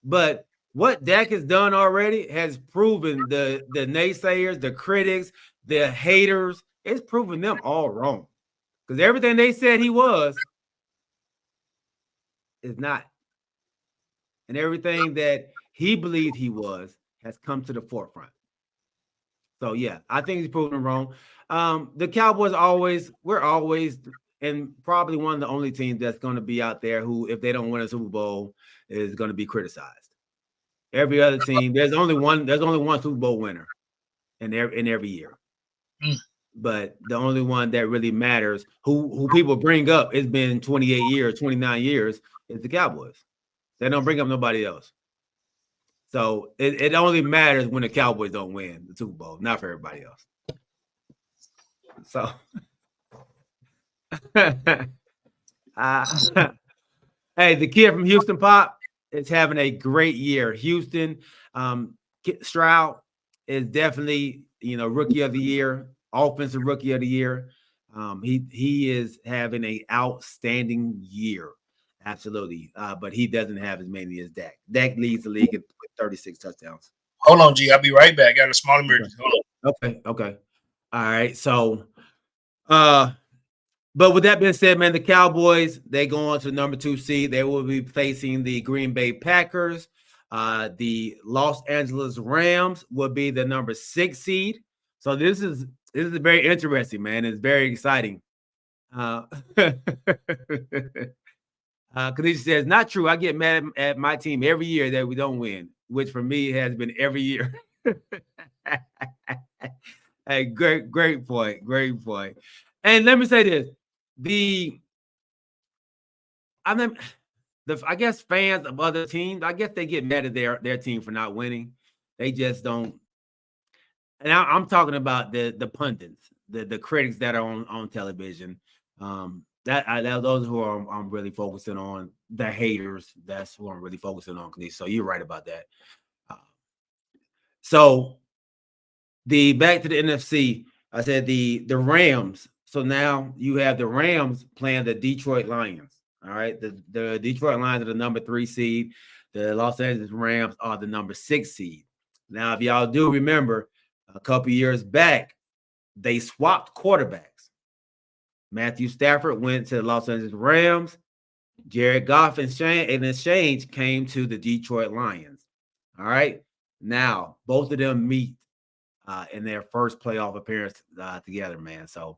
But what Dak has done already has proven the naysayers, the critics, the haters, it's proven them all wrong. Because everything they said he was is not. And everything that he believed he was has come to the forefront. So, yeah, I think he's proven wrong. The Cowboys we're always, and probably one of the only teams that's going to be out there who, if they don't win a Super Bowl, is going to be criticized. Every other team, there's only one Super Bowl winner in every year. But the only one that really matters, who people bring up, it's been 28 years, 29 years, is the Cowboys. They don't bring up nobody else. So it only matters when the Cowboys don't win the Super Bowl, not for everybody else. So, hey, the kid from Houston, Pop, is having a great year. Houston, Stroud is definitely, rookie of the year, offensive rookie of the year. He is having an outstanding year. Absolutely. But he doesn't have as many as Dak. Dak leads the league with 36 touchdowns. Hold on, G. I'll be right back. Got a small emergency. Hold on. Okay. All right. So, but with that being said, man, the Cowboys, they go on to the number 2 seed. They will be facing the Green Bay Packers. The Los Angeles Rams will be the number 6 seed. So this is very interesting, man. It's very exciting. Because he says, not true. I get mad at my team every year that we don't win, which for me has been every year. Hey, great point. Great point. And let me say this. I guess fans of other teams, I guess they get mad at their team for not winning. They just don't. And I'm talking about the pundits, the critics that are on television. Those who I'm really focusing on, the haters. That's who I'm really focusing on. So you're right about that. So back to the NFC. I said the Rams. So now you have the Rams playing the Detroit Lions. All right, the Detroit Lions are the number 3 seed. The Los Angeles Rams are the number 6 seed. Now, if y'all do remember, a couple years back, they swapped quarterbacks. Matthew Stafford went to the Los Angeles Rams. Jared Goff in exchange came to the Detroit Lions. All right. Now, both of them meet in their first playoff appearance together, man. So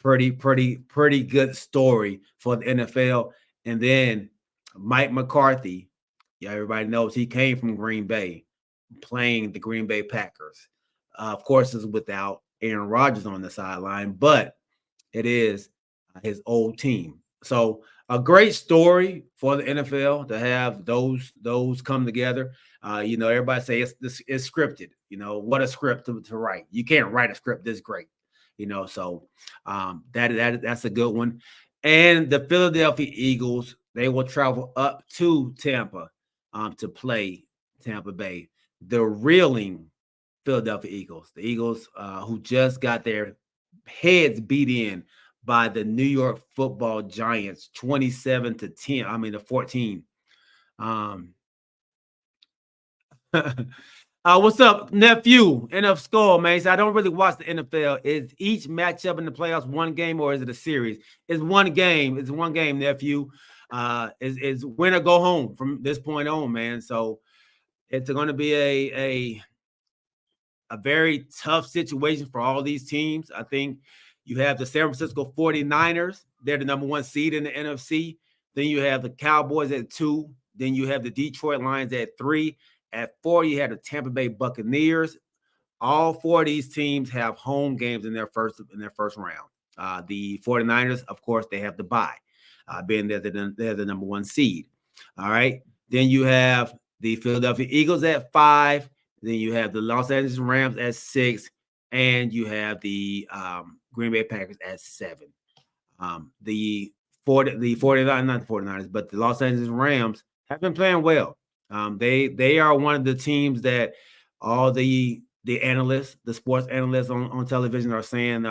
pretty good story for the NFL. And then Mike McCarthy, everybody knows he came from Green Bay, playing the Green Bay Packers. Of course, is without Aaron Rodgers on the sideline, but it is his old team. So a great story for the NFL to have those come together. Everybody say it's scripted. What a script to write. You can't write a script this great. So that's a good one. And the Philadelphia Eagles, they will travel up to Tampa to play Tampa Bay. The reeling Philadelphia Eagles, the Eagles who just got their heads beat in by the New York Football Giants, 27-10. I mean, 14. What's up, nephew? NF Skull, man. So I don't really watch the NFL. Is each matchup in the playoffs one game or is it a series? It's one game. It's one game, nephew. Is win or go home from this point on, man. So it's going to be a very tough situation for all these teams. I think you have the San Francisco 49ers. They're the number 1 seed in the NFC. Then you have the Cowboys at 2. Then you have the Detroit Lions at 3. At 4, you have the Tampa Bay Buccaneers. All 4 of these teams have home games in their first round. The 49ers, of course, they have the bye, being they're the number 1 seed. All right. Then you have the Philadelphia Eagles at 5. Then you have the Los Angeles Rams at 6, and you have the Green Bay Packers at 7. The 49ers, not the 49ers, but the Los Angeles Rams have been playing well. They are one of the teams that all the analysts, the sports analysts on television are saying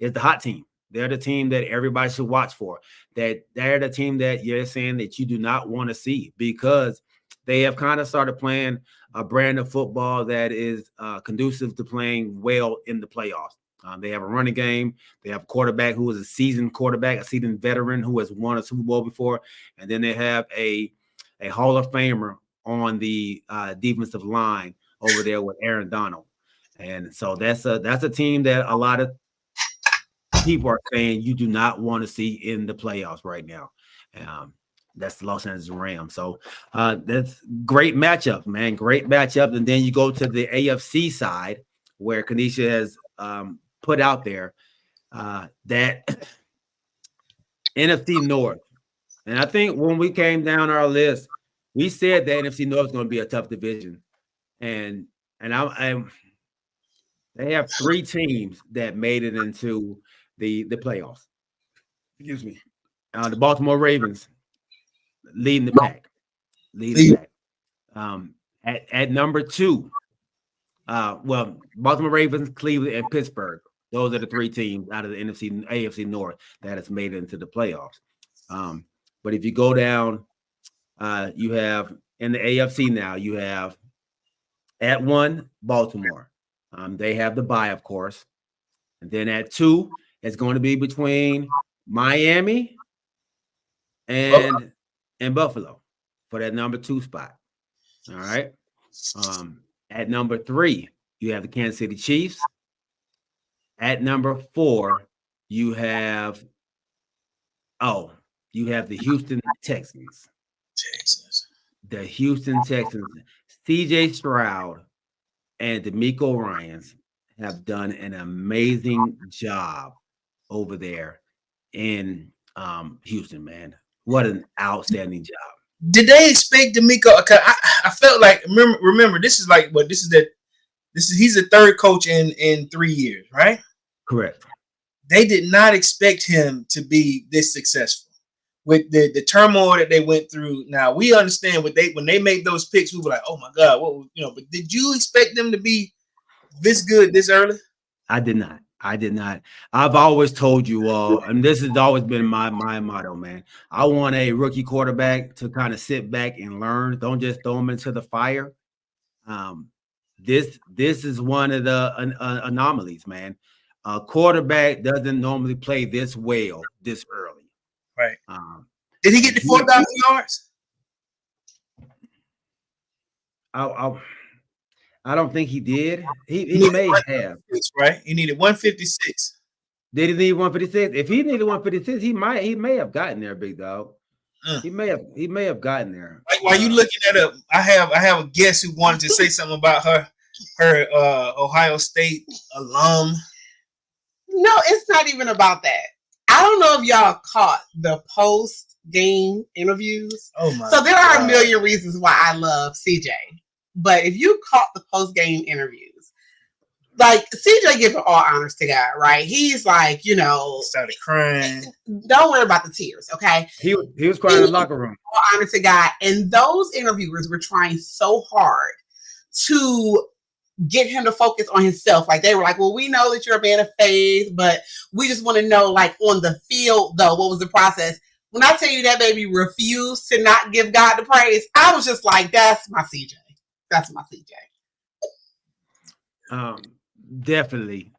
is the hot team. They're the team that everybody should watch for. That they're the team that you're saying that you do not want to see, because they have kind of started playing a brand of football that is conducive to playing well in the playoffs. They have a running game. They have a quarterback who is a seasoned quarterback, a seasoned veteran who has won a Super Bowl before. And then they have a Hall of Famer on the defensive line over there with Aaron Donald. And so that's a team that a lot of people are saying you do not want to see in the playoffs right now. That's the Los Angeles Rams. So that's great matchup, man. Great matchup. And then you go to the AFC side where Kanisha has put out there that NFC North. And I think when we came down our list, we said that NFC North is going to be a tough division. And they have 3 teams that made it into the playoffs. Excuse me. The Baltimore Ravens leading the pack. At number 2, Baltimore Ravens, Cleveland, and Pittsburgh. Those are the 3 teams out of the AFC North that has made it into the playoffs. But if you go down, you have in the AFC now, you have at 1, Baltimore. They have the bye, of course. And then at 2, it's going to be between Miami and Buffalo for that number 2 spot. All right. At number 3, you have the Kansas City Chiefs. At number 4, you have the Houston Texans. The Houston Texans. CJ Stroud and DeMeco Ryans have done an amazing job over there in Houston, man. What an outstanding job. Did they expect DeMeco? I felt like remember this is like what this is he's the 3rd coach in 3 years, right? Correct. They did not expect him to be this successful with the turmoil that they went through. Now we understand when they made those picks, we were like, oh my God, but did you expect them to be this good this early? I did not. I've always told you all, and this has always been my motto, man. I want a rookie quarterback to kind of sit back and learn. Don't just throw him into the fire. This is one of the anomalies, man. A quarterback doesn't normally play this well this early. Right. Did he get the 4,000 yards? I don't think he did. He may have. Right. He needed 156. Did he need 156? If he needed 156, he may have gotten there, big dog. He may have gotten there. Like while you looking that up, I have a guest who wanted to say something about her Ohio State alum. No, it's not even about that. I don't know if y'all caught the post-game interviews. Oh my! So there are a million reasons why I love CJ. But if you caught the post-game interviews, like CJ giving all honors to God, right? He's like, started crying. Don't worry about the tears, okay? He was crying in the locker room. All honor to God. And those interviewers were trying so hard to get him to focus on himself. Like they were like, well, we know that you're a man of faith, but we just want to know, like on the field, though, what was the process? When I tell you that baby refused to not give God the praise, I was just like, that's my CJ. That's my CJ. Definitely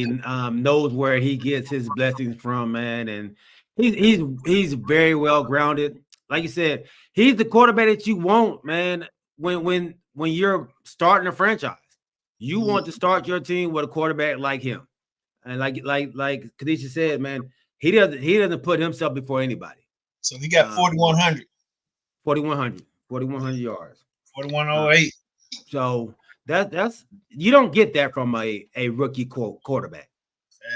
knows where he gets his blessings from, man. And he's very well grounded. Like you said, he's the quarterback that you want, man. When you're starting a franchise, you want to start your team with a quarterback like him. And like Kadisha said, man, he doesn't put himself before anybody. So he got 4,100 yards. 4,108. So that's you don't get that from a rookie quarterback.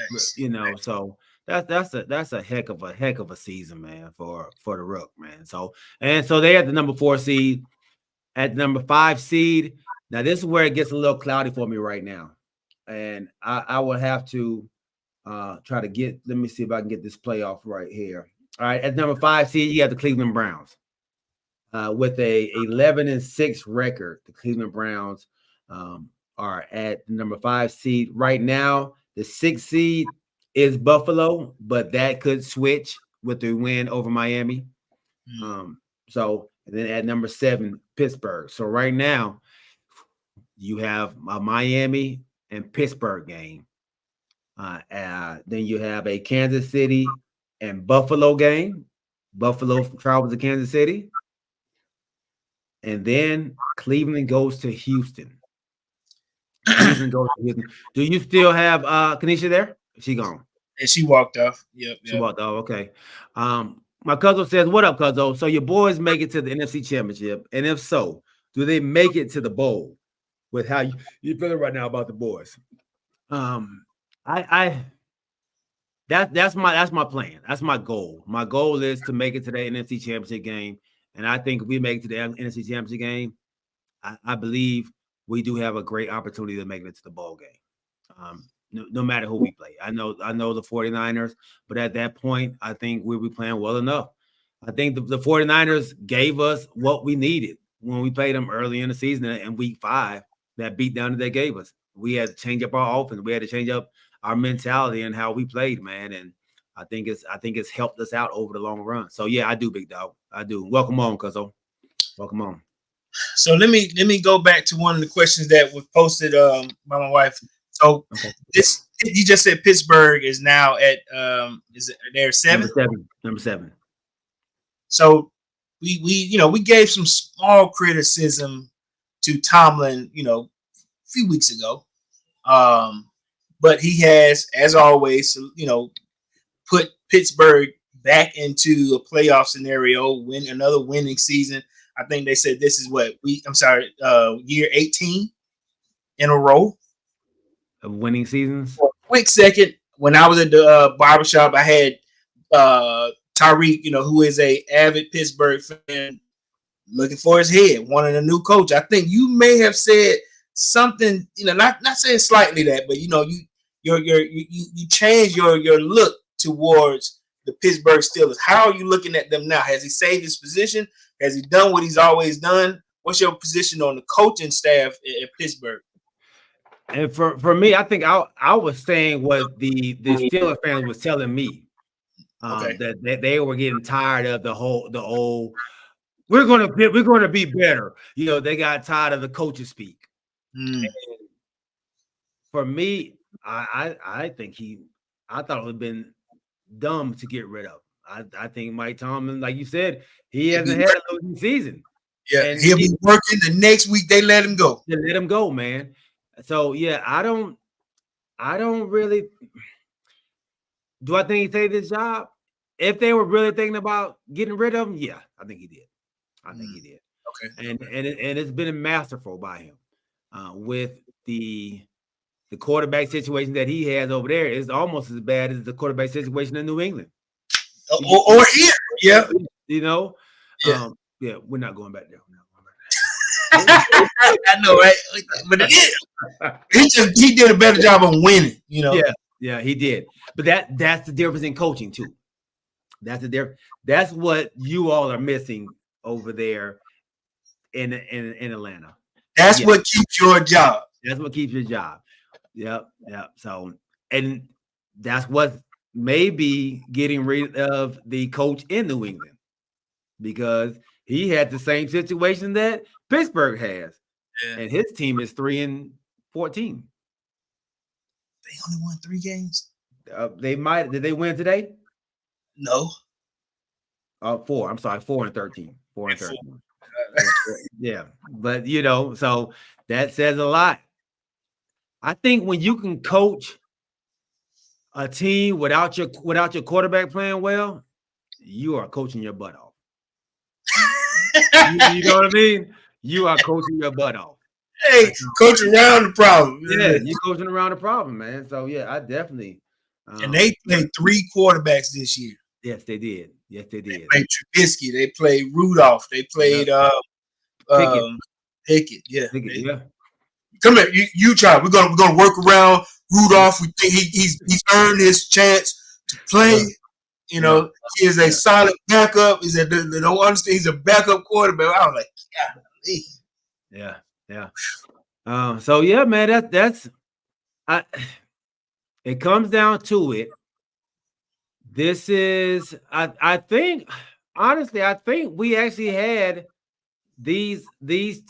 Thanks. So that's a heck of a season, man, for the Rook, man. So they had the number 4 seed. At the number 5 seed, Now this is where it gets a little cloudy for me right now, and I will have to try to get. Let me see if I can get this playoff right here. All right, at number 5 seed, you have the Cleveland Browns with a 11-6 record. The Cleveland Browns are at the number 5 seed right now. The 6th seed is Buffalo, but that could switch with the win over Miami. So and then at number 7, Pittsburgh. So right now, you have a Miami and Pittsburgh game. Then you have a Kansas City and Buffalo game. Buffalo travels to Kansas City. And then Cleveland goes to Houston. Cleveland goes to Houston. Do you still have Kanisha there? Is she gone? And she walked off. Yep. She walked off. Okay. My cousin says, "What up, cousin? So your boys make it to the NFC Championship, and if so, do they make it to the bowl?" With how you feeling right now about the boys? That's my plan. That's my goal. My goal is to make it to the NFC Championship game, and I think if we make it to the NFC Championship game, I believe we do have a great opportunity to make it to the bowl game. No matter who we play. I know the 49ers, but at that point, I think we'll be playing well enough. I think the 49ers gave us what we needed when we played them early in the season in week 5, that beat down that they gave us. We had to change up our offense. We had to change up our mentality and how we played, man. And I think it's helped us out over the long run. So yeah, I do, big dog. I do. Welcome on, Cuzzo. Welcome on. So let me go back to one of the questions that was posted by my wife. So this, you just said Pittsburgh is now at is it they're 7? Number 7. So we gave some small criticism to Tomlin, a few weeks ago. But he has, as always, put Pittsburgh back into a playoff scenario, win another winning season. I think they said this is year 18 in a row of winning seasons. For a quick second, when I was at the barbershop, I had Tyreek, who is a avid Pittsburgh fan, looking for his head, wanting a new coach. I think you may have said something, not saying slightly that, but you change your look towards the Pittsburgh Steelers. How are you looking at them now? Has he saved his position? Has he done what he's always done? What's your position on the coaching staff at Pittsburgh? And for me, I think I was saying what the Steelers fans was telling me, that they were getting tired of the old. We're gonna be better. They got tired of the coaches speak. For me, I think I thought it would have been dumb to get rid of. I think Mike Tomlin, like you said, he hasn't had a losing season. Yeah, and he'll be working the next week. They let him go. They let him go, man. So yeah, I don't really. Do I think he saved his job? If they were really thinking about getting rid of him, yeah, I think he did. I think he did. Okay. And it's been masterful by him with the quarterback situation that he has over there is almost as bad as the quarterback situation in New England. Or here, yeah. Yeah, we're not going back there. I know, right? But it is. He did a better job of winning, Yeah, he did. But that's the difference in coaching too. That's the difference. That's what you all are missing over there in Atlanta. That's what keeps your job. That's what keeps your job. Yep. So, and that's what maybe getting rid of the coach in New England, because he had the same situation that Pittsburgh has, and his team is 3-14. They only won 3 games. They might. Did they win today? No. 4. I'm sorry, 4-13. 4-13. Yeah, but so that says a lot. I think when you can coach a team without your quarterback playing well, you are coaching your butt off. You know what I mean? You are coaching your butt off. Hey, coaching around the problem. Yeah, you're coaching around the problem, man. So yeah, I definitely. And they played 3 quarterbacks this year. Yes, they did. They played Trubisky. They played Rudolph. They played Pickett. Yeah. Pickett, yeah. come here, Utah. We're gonna work around Rudolph. We think he's earned his chance to play. You know, he is a solid backup. They don't understand he's a backup quarterback. I was like, golly. Yeah. So yeah, man, that's it comes down to it. This is I think honestly, I think we actually had these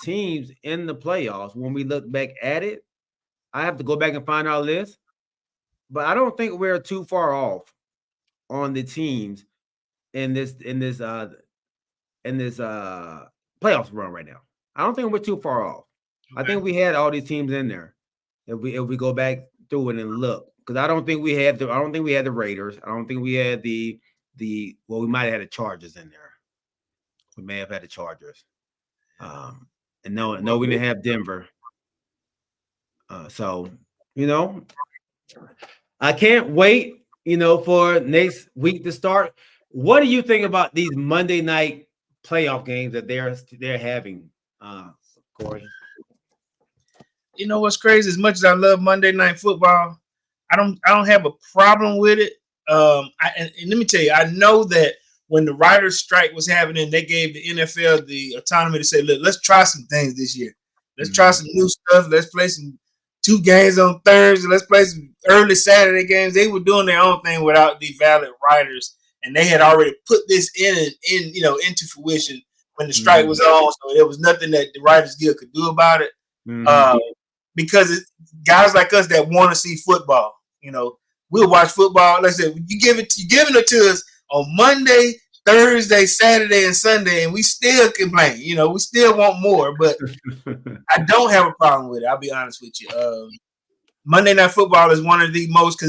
teams in the playoffs when we look back at it. I have to go back and find our list, but I don't think we're too far off on the teams in this playoffs run right now. I don't think we're too far off. Okay. I think we had all these teams in there. If we go back through it and look, because I don't think we had the Raiders. I don't think we had we might have had the Chargers in there. We may have had the Chargers. And no, we didn't have Denver. So, you know, I can't wait, you know, for next week to start. What do you think about these Monday night playoff games that they're having, Corey? You know what's crazy? As much as I love Monday Night Football, I don't have a problem with it. And let me tell you, I know that when the writers' strike was happening, they gave the NFL the autonomy to say, look, let's try some things this year. Let's try some new stuff. Let's play some 2 games on Thursday. Let's play some early Saturday games. They were doing their own thing without the valid writers, and they had already put this into fruition when the strike was on. So there was nothing that the Writers Guild could do about it. Because it's guys like us that want to see football, you know, we'll watch football. Like I said, you're giving it to us on Monday, Thursday, Saturday, and Sunday, and we still complain. You know, we still want more, but I don't have a problem with it. I'll be honest with you. Monday Night Football is one of the most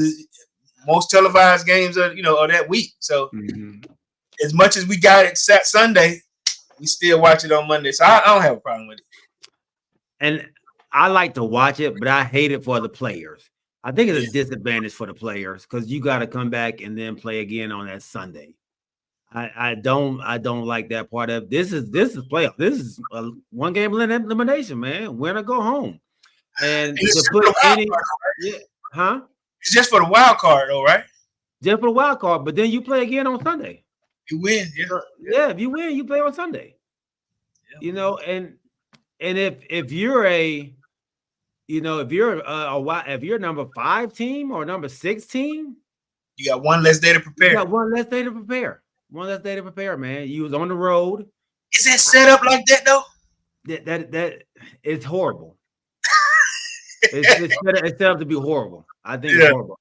televised games of that week. So as much as we got it set Sunday, we still watch it on Monday. So I don't have a problem with it. And I like to watch it, but I hate it for the players. I think it's a disadvantage for the players because you got to come back and then play again on that Sunday. I don't like that part of this is playoff. This is a 1 game elimination, man. Win or go home. And to put any, It's just for the wild card, though, right? Just for the wild card, but then you play again on Sunday. You win, if you win, you play on Sunday. Yeah. You know, and if you're a number 5 team or number 6 team, you got 1 less day to prepare. You got 1 less day to prepare. 1 less day to prepare, man. You was on the road. Is that set up like that though? That it's horrible. it's set up to be horrible. I think it's horrible.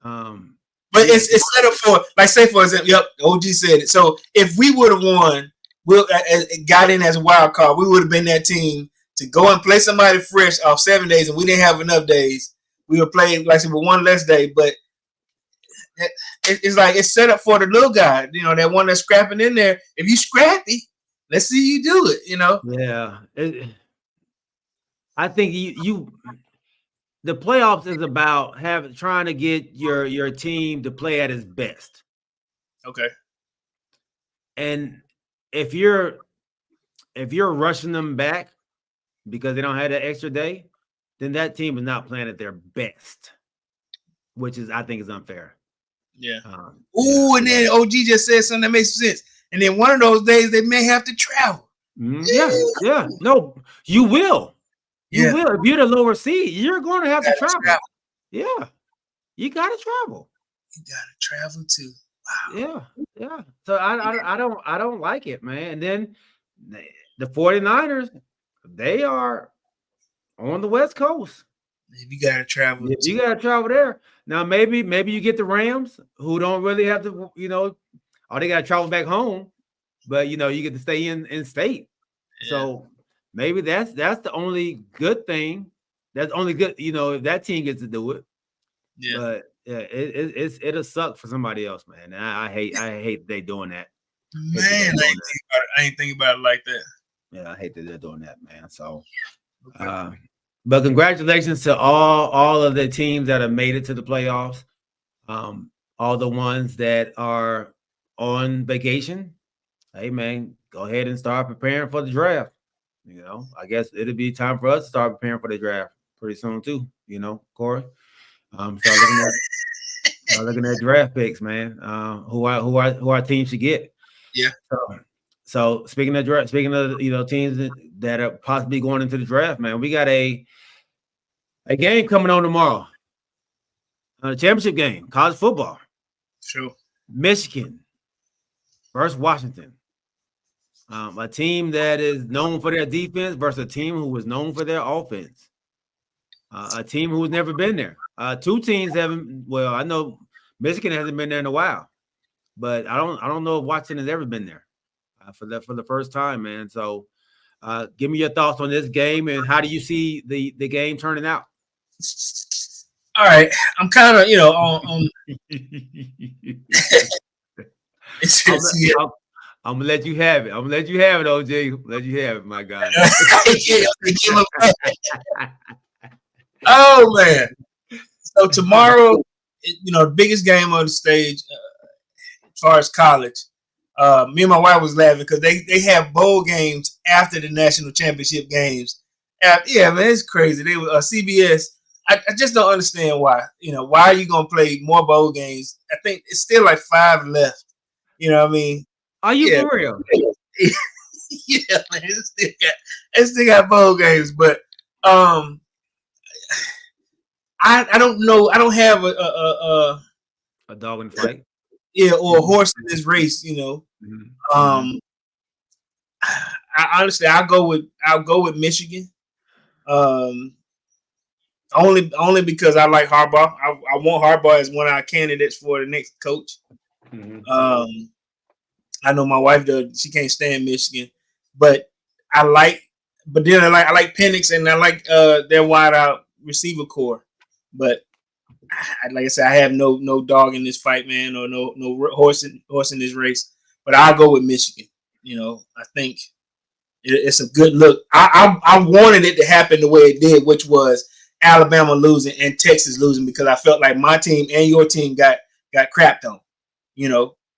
But it's set up for, like, say for example, OG said it. So if we would have won, got in as a wild card, we would have been that team to go and play somebody fresh off 7 days, and we didn't have enough days. We would play, like I said, with 1 less day, but it's like it's set up for the little guy, you know, that one that's scrapping in there. If you scrappy, let's see you do it, you know. Yeah, I think the playoffs is about trying to get your team to play at its best. Okay. And if you're rushing them back because they don't have that extra day, then that team is not playing at their best, which is, I think, is unfair. Yeah. And then OG just said something that makes sense. And then one of those days they may have to travel. Yeah. No, you will. You will. If you're the lower seed, you're going to have to travel. Yeah. You got to travel. You got to travel too. Wow. Yeah. So I don't like it, man. And then the 49ers, they are on the West Coast. You got to travel. You got to travel there. Now, maybe you get the Rams, who don't really have to, you know, they got to travel back home, but, you know, you get to stay in state. Yeah. So maybe that's the only good thing. That's only good, you know, if that team gets to do it. Yeah. But yeah, it'll suck for somebody else, man. And I hate they doing that. Man, I ain't thinking about it like that. Yeah, I hate that they're doing that, man. So, but congratulations to all of the teams that have made it to the playoffs. All the ones that are on vacation. Hey, man, go ahead and start preparing for the draft. You know, I guess it'll be time for us to start preparing for the draft pretty soon too. You know, Corey. Start looking at draft picks, man. Who our teams should get. Yeah. So speaking of draft, teams that are possibly going into the draft, man, we got a game coming on tomorrow. A championship game, college football. Sure. Michigan versus Washington. A team that is known for their defense versus a team who was known for their offense. A team who's never been there. Two teams haven't. Well, I know Michigan hasn't been there in a while, but I don't know if Washington has ever been there for the first time, man. So, give me your thoughts on this game and how do you see the game turning out? All right, I'm kind of on. I'm gonna let you have it. OJ. Let you have it, my guy. Oh man! So tomorrow, the biggest game on the stage as far as college. Me and my wife was laughing because they have bowl games after the national championship games. Yeah, man, it's crazy. They were CBS. I just don't understand why. Why are you gonna play more bowl games? I think it's still like 5 left. You know what I mean? Are you for real? Yeah, man, it still got bowl games, but I don't know. I don't have a dog in the fight. Yeah, or a horse in this race. I honestly, I'll go with Michigan. Only because I like Harbaugh. I want Harbaugh as one of our candidates for the next coach. Mm-hmm. I know my wife does. She can't stand Michigan, but I like Penix and I like their wide out receiver core. But like I said, I have no dog in this fight, man, or no horse in this race. But I'll go with Michigan. I think it's a good look. I wanted it to happen the way it did, which was Alabama losing and Texas losing, because I felt like my team and your team got crapped on.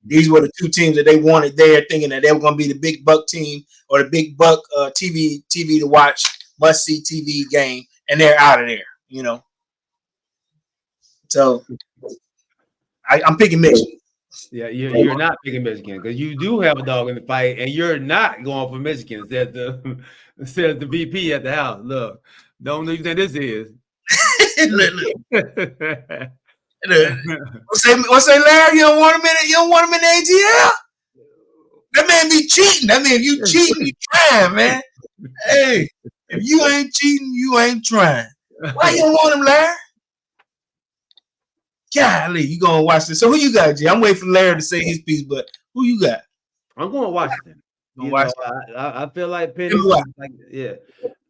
These were the two teams that they wanted there, thinking that they were going to be the big buck team or the big buck TV to watch, must see TV game, and they're out of there. So I'm picking Michigan. Yeah, you're not picking Michigan because you do have a dog in the fight, and you're not going for Michigan. Said the VP at the house. Look, don't know you think this is. What's say, Larry? You don't want him in it. You don't want him in the ATL. That man be cheating. That mean, if you cheating, you trying, man. Hey, if you ain't cheating, you ain't trying. Why you don't want him, Larry? Golly, you gonna watch this? So who you got, Jay? I'm waiting for Larry to say his piece, but who you got? I'm going to Washington. I feel like Penix.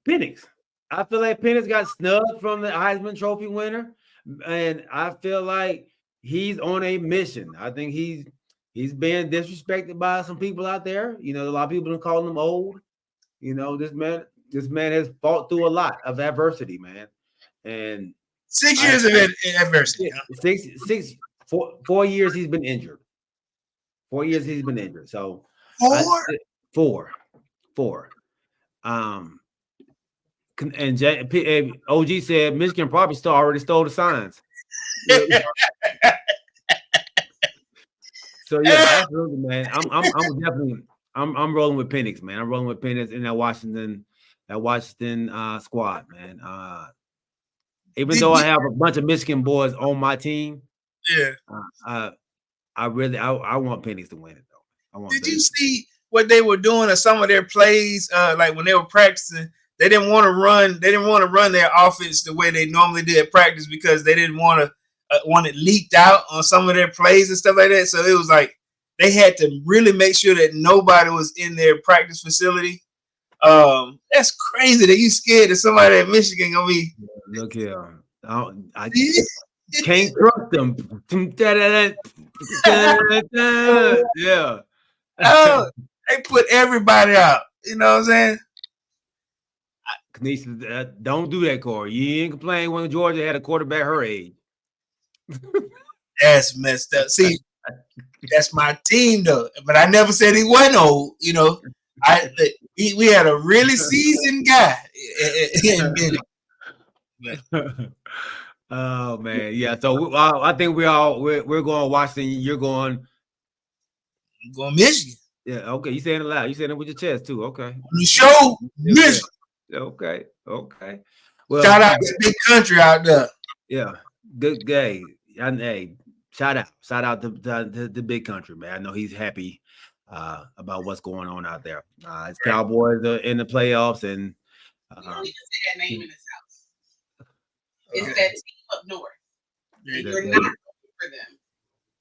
Penix. I feel like Penix got snubbed from the Heisman Trophy winner, and I feel like he's on a mission. I think he's being disrespected by some people out there. A lot of people are calling him old. This man has fought through a lot of adversity, man, and 6 years of adversity. 4 years he's been injured. 4 years he's been injured. So four. And OG said Michigan probably already stole the signs. So yeah, absolutely, man. I'm rolling with Penix, man. I'm rolling with Penix in that Washington squad, man. Even though I have a bunch of Michigan boys on my team, I want Penix to win it though. Did you see what they were doing at some of their plays? Like when they were practicing, they didn't want to run their offense the way they normally did at practice because they didn't want it leaked out on some of their plays and stuff like that. So it was like they had to really make sure that nobody was in their practice facility. That's crazy that you scared that somebody at Michigan gonna be. Look here, I can't trust them. Yeah. Oh, they put everybody out. You know what I'm saying? Kanisha, don't do that, Corey. You ain't complain when Georgia had a quarterback her age. That's messed up. See, that's my team though. But I never said he wasn't old. We We had a really seasoned guy in Benny. Oh man, yeah. So I think we're going Washington. You're going. I'm going Michigan. Yeah. Okay. You saying it loud. You saying it with your chest too. Okay. On the show, Michigan. Okay. Okay. Well, Shout out to Big Country out there. Yeah. Good guy. And hey, shout out to the Big Country, man. I know he's happy about what's going on out there. It's Cowboys in the playoffs, and You don't need to say that name in this house. It's that team up north. You're not looking for them.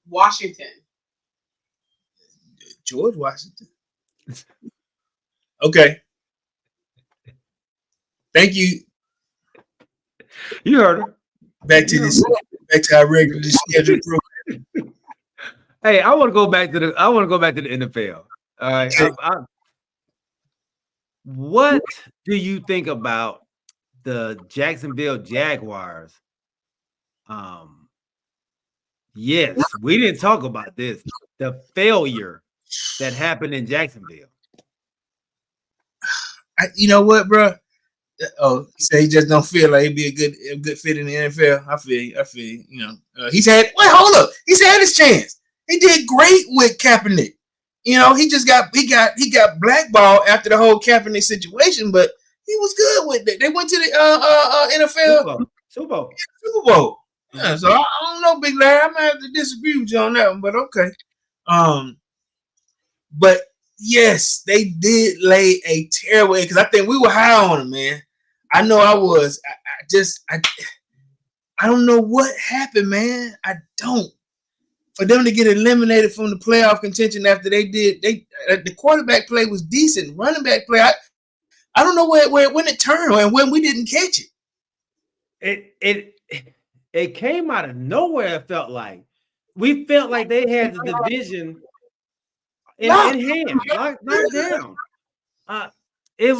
Washington. George Washington. Okay. Thank you. You heard her. Back to our regularly scheduled program. Hey, I want to go back to the NFL. All right. What do you think about the Jacksonville Jaguars? Yes, we didn't talk about this. The failure that happened in Jacksonville. You know what, bro? Oh, say he just don't feel like he'd be a good fit in the NFL. I feel you. You know, he's had. Wait, hold up. He's had his chance. He did great with Kaepernick. You know, he got blackballed after the whole Kaepernick situation, but he was good with it. They went to the NFL Super Bowl. Super Bowl. Yeah, so I don't know, Big Larry. I might have to disagree with you on that one, but okay. But yes, they did lay a terrible egg because I think we were high on him, man. I know I was. I don't know what happened, man. I don't. For them to get eliminated from the playoff contention after they did, the quarterback play was decent. Running back play, I don't know when it turned and when we didn't catch it. It came out of nowhere. It felt like we felt like they had the division in hand, knocked down. It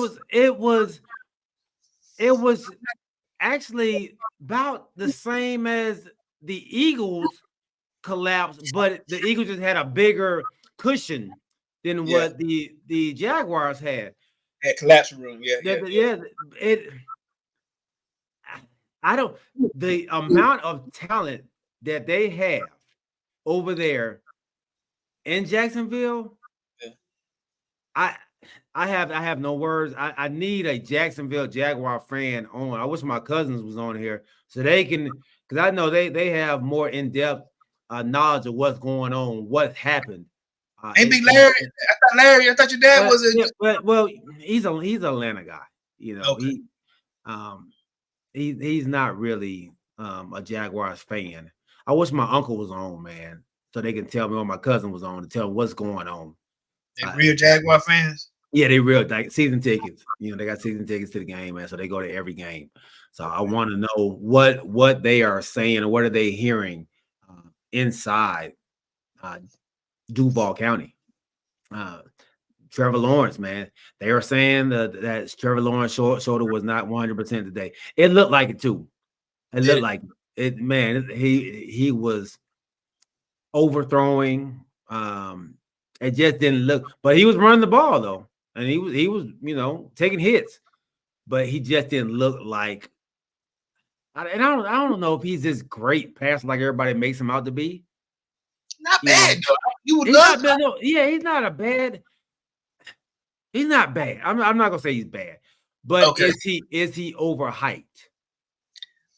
was actually about the same as the Eagles collapse, but the Eagles just had a bigger cushion than what the Jaguars had. At collapse room, The amount of talent that they have over there in Jacksonville, I have no words. I need a Jacksonville Jaguar fan on. I wish my cousins was on here so they can, because I know they have more in-depth knowledge of what's going on, what happened. Hey, Big Larry, I thought your dad was well, he's an Atlanta guy. You know, okay. He's not really a Jaguars fan. I wish my uncle was on, man, so they can tell me, or my cousin was on to tell me what's going on. They real Jaguar fans? Yeah, they real like season tickets. You know, they got season tickets to the game, man. So they go to every game. So I want to know what they are saying and what are they hearing inside Duval County. Trevor Lawrence, man. They were saying that Trevor Lawrence shoulder was not 100% today. It looked like it too. It looked like it, man. He was overthrowing. It just didn't look, but he was running the ball though. And he was, you know, taking hits, but he just didn't look like. And I don't know if he's this great passer like everybody makes him out to be. Not bad though. You would he's love. Not, no, yeah, he's not a bad. He's not bad. I'm not gonna say he's bad, but is he overhyped?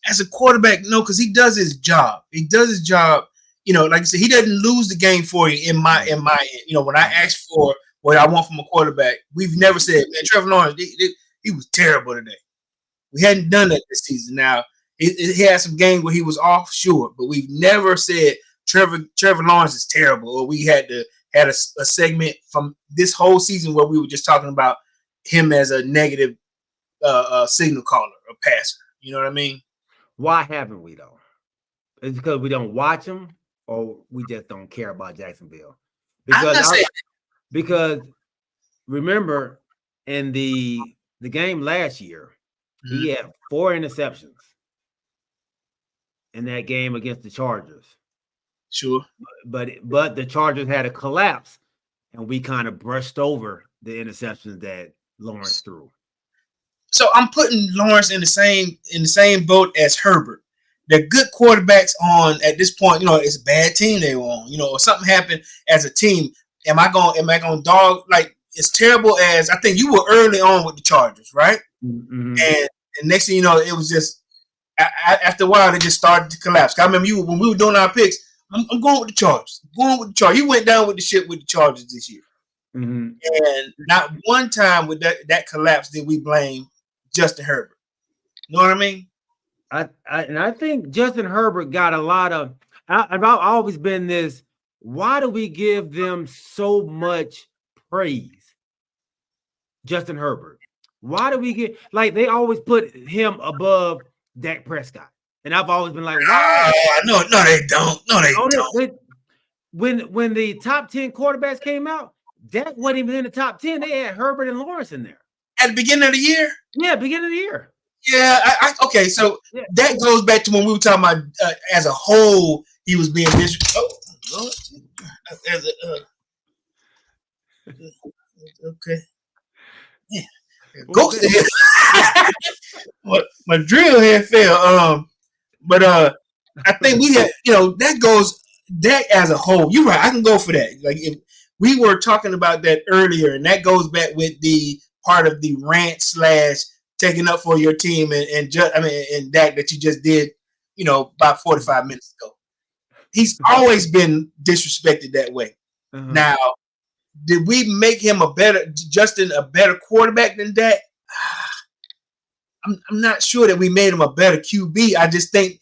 As a quarterback, no, because he does his job. He does his job. You know, like I said, he doesn't lose the game for you. In my, you know, when I ask for what I want from a quarterback, we've never said, man, Trevor Lawrence, he was terrible today. We hadn't done that this season. Now, he had some games where he was off, sure, but we've never said Trevor Lawrence is terrible, or we had a segment from this whole season where we were just talking about him as a negative signal caller or passer. You know what I mean? Why haven't we though? It's because we don't watch him, or we just don't care about Jacksonville. Because remember in the game last year, he had 4 interceptions in that game against the Chargers. Sure. But the Chargers had a collapse, and we kind of brushed over the interceptions that Lawrence through. So I'm putting Lawrence in the same boat as Herbert. They're good quarterbacks on at this point. You know, it's a bad team they were on. You know, or something happened as a team. Am I going dog like as terrible as I think you were early on with the Chargers, right? Mm-hmm. And next thing you know, it was just after a while they just started to collapse. I remember you when we were doing our picks. I'm going with the Chargers. Going with the Chargers. You went down with the ship with the Chargers this year, Mm-hmm. and not one time with that collapse did we blame Justin Herbert. You know what I mean? I think Justin Herbert got a lot of. I've always been this. Why do we give them so much praise? Justin Herbert. Why do we get like they always put him above Dak Prescott? And I've always been like, why? No, they don't. No, they don't. When the top 10 quarterbacks came out, Dak wasn't even in the top 10. They had Herbert and Lawrence in there. At the beginning of the year? Yeah, beginning of the year. Yeah, okay, so that goes back to when we were talking about as a whole, he was being okay. Yeah. Go my drill head fell. But I think we had, that goes that as a whole. You're right. I can go for that. Like if we were talking about that earlier, and that goes back with the part of the rant / taking up for your team and Dak that you just did, about 45 minutes ago. He's always been disrespected that way. Uh-huh. Now, did we make him Justin a better quarterback than Dak? I'm not sure that we made him a better QB. I just think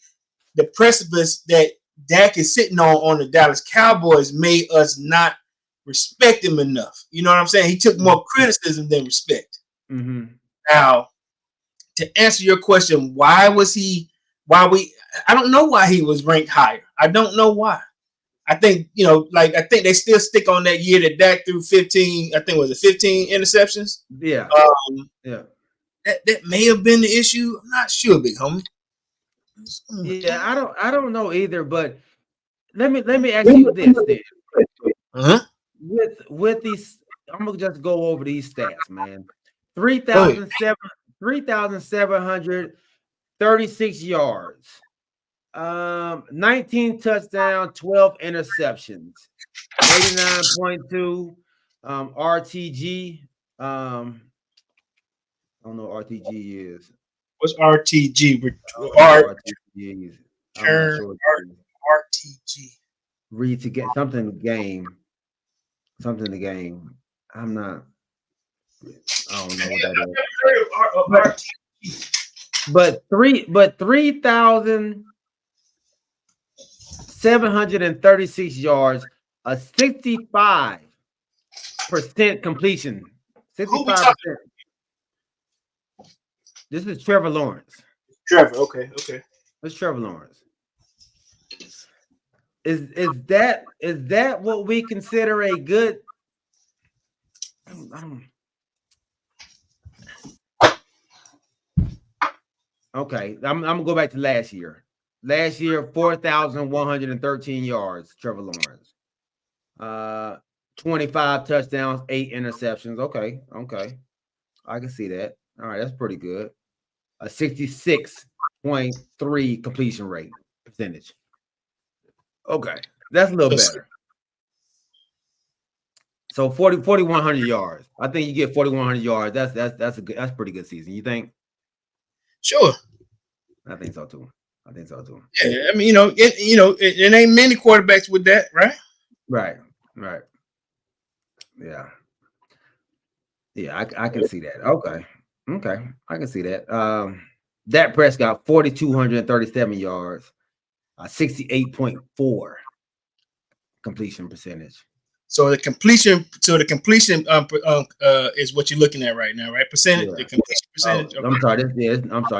the precipice that Dak is sitting on the Dallas Cowboys made us not respect him enough. You know what I'm saying? He took more criticism than respect. Mm-hmm. Now, to answer your question, I don't know why he was ranked higher. I don't know why. I think, I think they still stick on that year that Dak threw 15, I think was it 15 interceptions? Yeah. Yeah. That may have been the issue. I'm not sure, big homie. Yeah, I don't know either, but let me ask you this then. Uh-huh. With these, I'm gonna just go over these stats, man. 3,736 yards, 19 touchdowns, 12 interceptions, 89.2 RTG. I don't know what RTG is. What's RTG? RTG is. RTG. Read to get something in the game. Something in the game. I don't know what that is. But 3,736 yards, a 65% completion. 65%. This is Trevor Lawrence. Trevor, okay. It's Trevor Lawrence. Is that what we consider a good? I don't. Okay, I'm gonna go back to last year. Last year, 4,113 yards. Trevor Lawrence. 25 touchdowns, 8 interceptions. Okay, I can see that. All right, that's pretty good. A 66.3 completion rate percentage. Okay, that's a little better. So 4,100 yards. I think you get 4,100 yards. That's pretty good season. You think? Sure. I think so too. Yeah, I mean, it ain't many quarterbacks with that, right? Right. Yeah, I can see that. Okay, I can see that. Dak Prescott 4,237 yards, 68.4 completion percentage. So the completion is what you're looking at right now, right? Percentage, Yeah. The completion percentage. Oh, I'm sorry.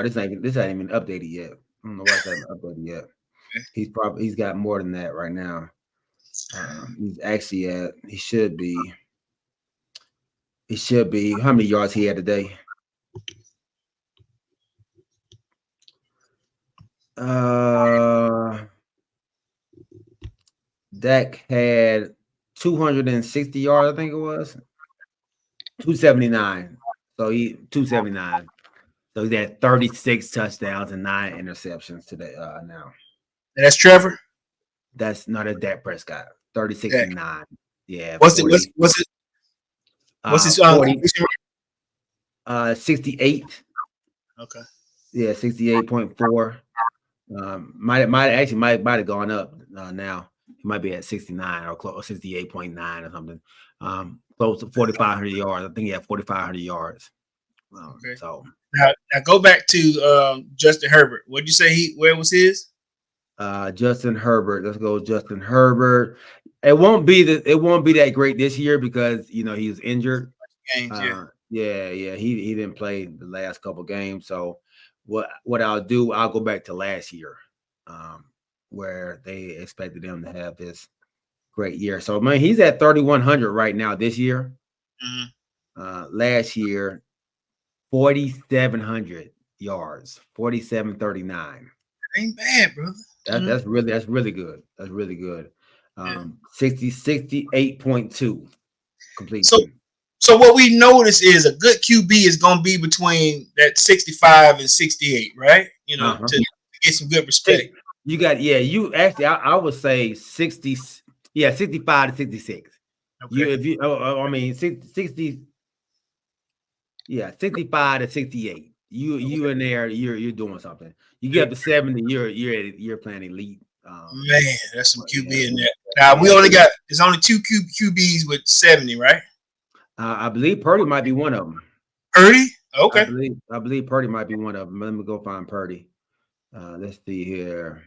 This ain't even updated yet. I don't know why it's not updated yet. Okay. He's got more than that right now. He's actually at. He should be. How many yards he had today? Dak had 260 yards, I think it was 279. So he 279. So he's at 36 touchdowns and 9 interceptions today. Now And that's Trevor. that's not a Dak Prescott. 36 Dak. and 9. Yeah. What's it? 40, What's his 40, completion rate? 68. Okay. Yeah, 68.4. Might have gone up now. He might be at 69 or close 68.9 or something. Close to 4,500 yards. I think he had 4,500 yards. Okay. So Now go back to Justin Herbert. What'd you say? Where was his? Justin Herbert. Let's go, Justin Herbert. It won't be that great this year because he was injured. Games, yeah. Yeah. He didn't play the last couple games. So what I'll do, I'll go back to last year, where they expected him to have this great year. So man, he's at 3,100 right now this year. Mm-hmm. Last year, 4,700 yards, 4,739. Ain't bad, brother. That's really good. That's really good. 68.2 completion. So what we notice is a good QB is going to be between that 65 and 68, right? To get some good respect. You got you actually I would say 60, 65 to 66. Okay. 60, 65 to 68. You in there, you're doing something. You get up to 70, you're playing elite. Man, that's some QB in there. Now there's only two QBs with 70, right? I believe Purdy might be one of them. Purdy? Okay. I believe Purdy might be one of them. Let me go find Purdy. Let's see here.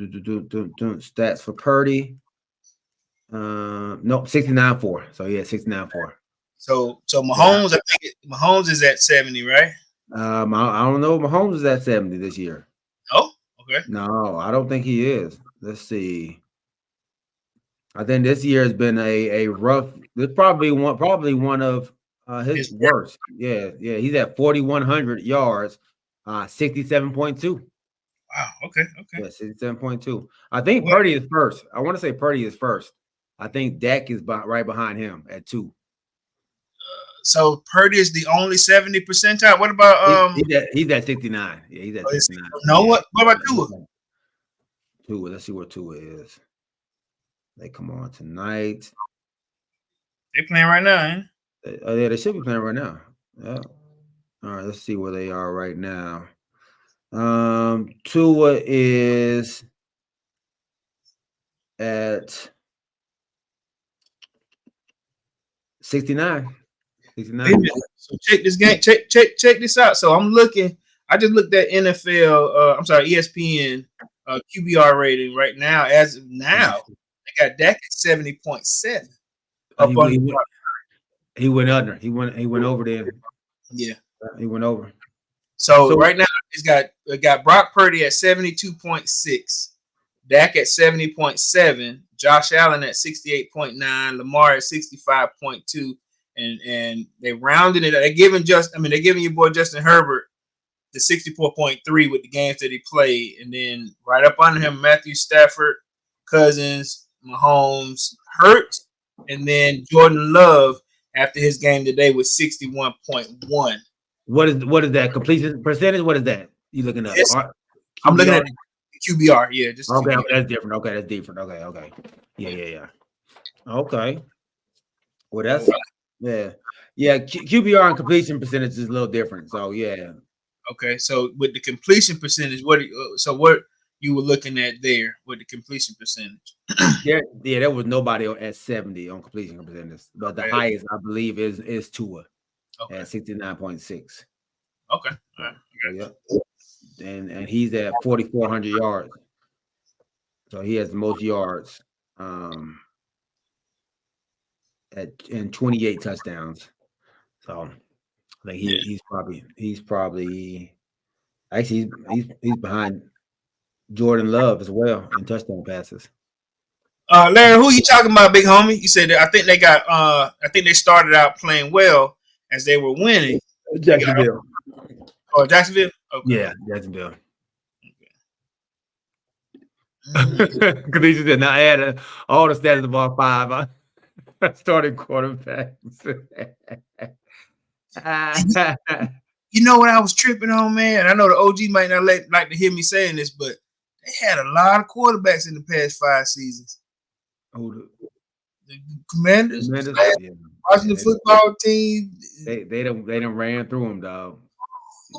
Stats for Purdy. Nope, 69-4. So yeah, 69-4. So Mahomes, I think Mahomes is at 70, right? I don't know if Mahomes is at 70 this year. Oh, okay. No, I don't think he is. Let's see. I think this year has been a rough. This probably one of his worst. Yeah. He's at 4,100 yards, 67.2. Wow. Okay. Yeah, 67.2. I think Purdy is first. I want to say Purdy is first. I think Dak is right behind him at 2. So Purdy is the only 70 percentile. What about he's at 69. Yeah, he's at 69. No, what about Tua? Tua. Let's see where Tua is. They come on tonight. They playing right now, eh? Yeah, they should be playing right now. Yeah. All right, let's see where they are right now. Tua is at 69. 69. So check this game. Check this out. So I'm looking. I just looked at NFL. ESPN QBR rating right now. As of now, they got Dak at 70.7. He went under. He went over there. Yeah, he went over. So right now it got Brock Purdy at 72.6, Dak at 70.7, Josh Allen at 68.9, Lamar at 65.2, and they rounded it. They're giving your boy Justin Herbert the 64.3 with the games that he played, and then right up under him Matthew Stafford, Cousins, Mahomes, Hurts, and then Jordan Love after his game today with 61.1. What is that completion percentage? What is that? You looking up? I'm looking at QBR. Yeah, just okay. QBR. That's different. Okay, that's different. Okay. Yeah. Okay. Well, that's yeah. QBR and completion percentage is a little different. So yeah. Okay, so with the completion percentage, what you were looking at there with the completion percentage? Yeah, there was nobody at 70 on completion percentage, but the highest I believe is Tua. Okay. At 69.6. Okay. All right. Yep. And he's at 4,400 yards. So he has the most yards and 28 touchdowns. So I think he's probably actually he's behind Jordan Love as well in touchdown passes. Larry, who you talking about, big homie? You said that I think they started out playing well as they were winning. Jacksonville. Jacksonville? Okay. Yeah, Jacksonville. Because he did not add all the stats of all 5. Starting quarterbacks. You know what I was tripping on, man? I know the OG might not like to hear me saying this, but they had a lot of quarterbacks in the past 5 seasons. Oh, The Commanders, yeah. Washington football team. They done ran through them, dog.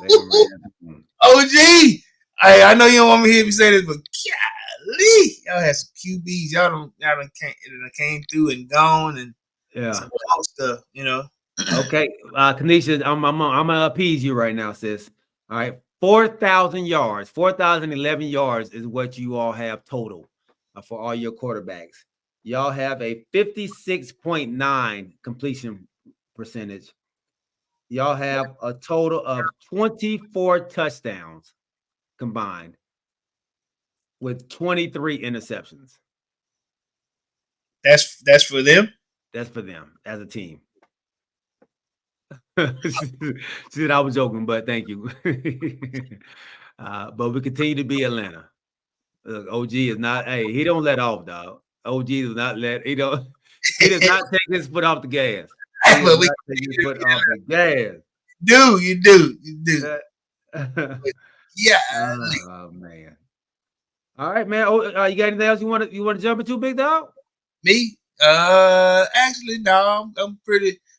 They done ran through them. OG, I know you don't want me to hear me say this, but golly, y'all had some QBs. Y'all done came through and gone and Yeah. some stuff, you know. Okay, Kanisha, I'm gonna appease you right now, sis. All right, 4,000 yards, 4,011 yards is what you all have total for all your quarterbacks. Y'all have a 56.9 completion percentage. Y'all have a total of 24 touchdowns combined with 23 interceptions. That's for them. That's for them as a team. She said I was joking, but thank you. But we continue to be Atlanta. Look, OG is not. Hey, he don't let off, dog. OG does not let. He does not take his foot off the gas. He does not take his foot off the gas. You do. Yeah. Oh man. All right, man. Oh, you got anything else you want to jump into, big dog? Me? Actually, no.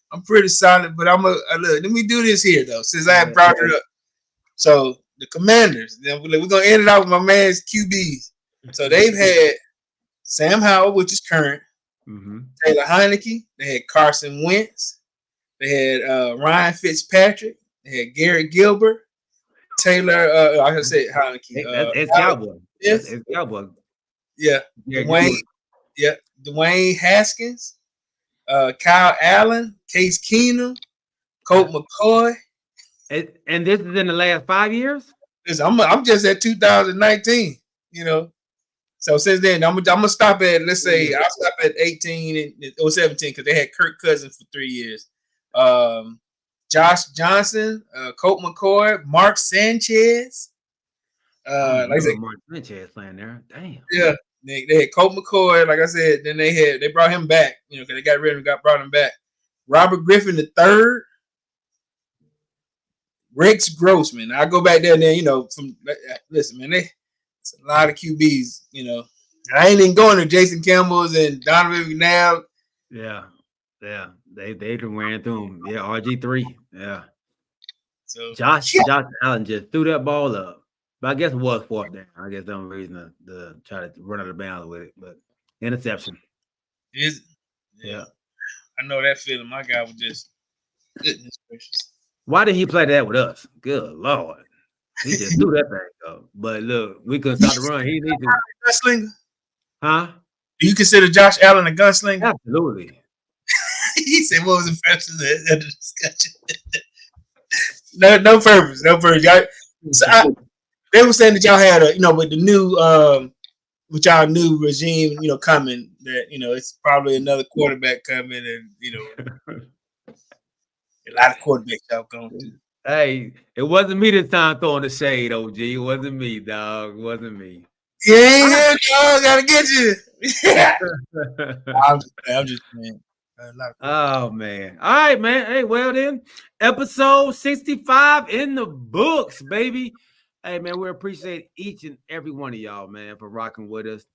I'm pretty solid, but I'm look. Let me do this here though, since I brought it up. So the Commanders. Then we're gonna end it off with my man's QBs. So they've had Sam Howell, which is current. Mm-hmm. Taylor Heineke. They had Carson Wentz. They had Ryan Fitzpatrick. They had Garrett Gilbert. Taylor. I said Heineke. It's Cowboy. Yes. It's Cowboy. Yeah. Dwayne Haskins. Kyle Allen, Case Keenum, Colt McCoy. And this is in the last 5 years? I'm just at 2019, you know. So since then, I'm gonna stop at, let's say I'll stop at 18 or 17 because they had Kirk Cousins for 3 years. Josh Johnson, Colt McCoy, Mark Sanchez. Like I said, Mark Sanchez playing there. Damn. Yeah. They had Colt McCoy, like I said. Then they brought him back, you know, because they got rid of him, brought him back. Robert Griffin III, Rex Grossman. I go back there and then, you know, listen, man, it's a lot of QBs, you know. And I ain't even going to Jason Campbell's and Donovan McNabb. Yeah. They ran through him. Yeah, RG3. Yeah. So Josh Allen just threw that ball up. But I guess it was fourth down. I guess the only reason to try to run out of bounds with it, but interception. Is yeah. I know that feeling. My guy was just goodness gracious. Why did he play that with us? Good Lord. He just threw that thing up. But look, we couldn't stop the run. He needed to. Gunslinger? Huh? Do you consider Josh Allen a gunslinger? Absolutely. He said, what was the purpose of the discussion? No purpose. They were saying that y'all had with the new with y'all new regime, coming, that it's probably another quarterback coming, and a lot of quarterbacks y'all going to. Hey, it wasn't me this time throwing the shade, OG. It wasn't me, dog. It wasn't me. Yeah, dog, gotta get you. I'm just saying. Oh man. All right, man. Hey, well then, episode 65 in the books, baby. Hey man, we appreciate each and every one of y'all, man, for rocking with us.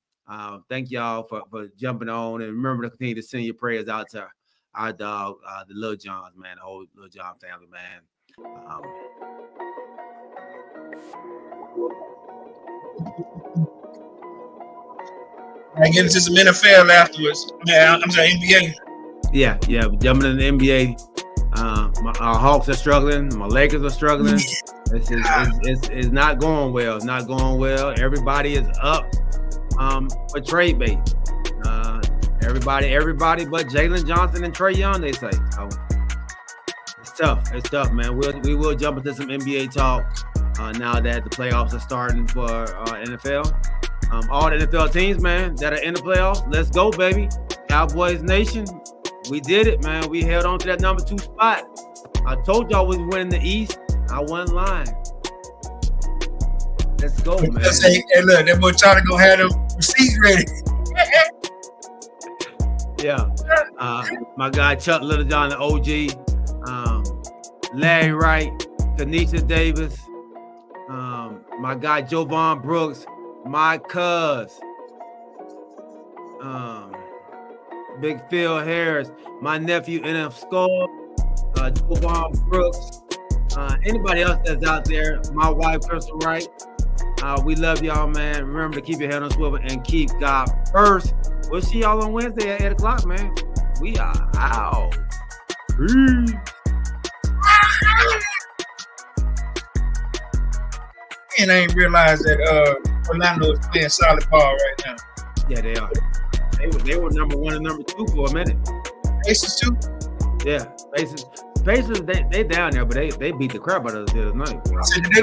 Thank y'all for jumping on, and remember to continue to send your prayers out to our dog, the Lil Johns, man, the whole Lil John family, man. I get into some NFL afterwards. Man, I'm sorry, NBA. Yeah, jumping in the NBA. Our Hawks are struggling. My Lakers are struggling. It's not going well. It's not going well. Everybody is up for trade bait. Everybody but Jalen Johnson and Trae Young, they say. So it's tough. It's tough, man. We will jump into some NBA talk now that the playoffs are starting for NFL. All the NFL teams, man, that are in the playoffs, let's go, baby. Cowboys Nation, we did it, man. We held on to that number 2 spot. I told y'all we was winning the East. I wasn't lying. Let's go, man. Hey, look, that boy trying to go have them receipts ready. Yeah. My guy Chuck Littlejohn, the OG. Larry Wright, Kanisha Davis. My guy Jovan Brooks. My cuz. Big Phil Harris. My nephew NF Skull. Jovan Brooks. Anybody else that's out there. My wife Crystal Wright. We love y'all, man. Remember to keep your head on swivel and keep God first. We'll see y'all on Wednesday at 8 o'clock, man. We are out. Peace. And I ain't realized that Orlando is playing solid ball right now. Yeah, they are. They were number 1 and number 2 for a minute. Aces too. Yeah, Pacers, they down there, but they beat the crap out of us the other night. So did they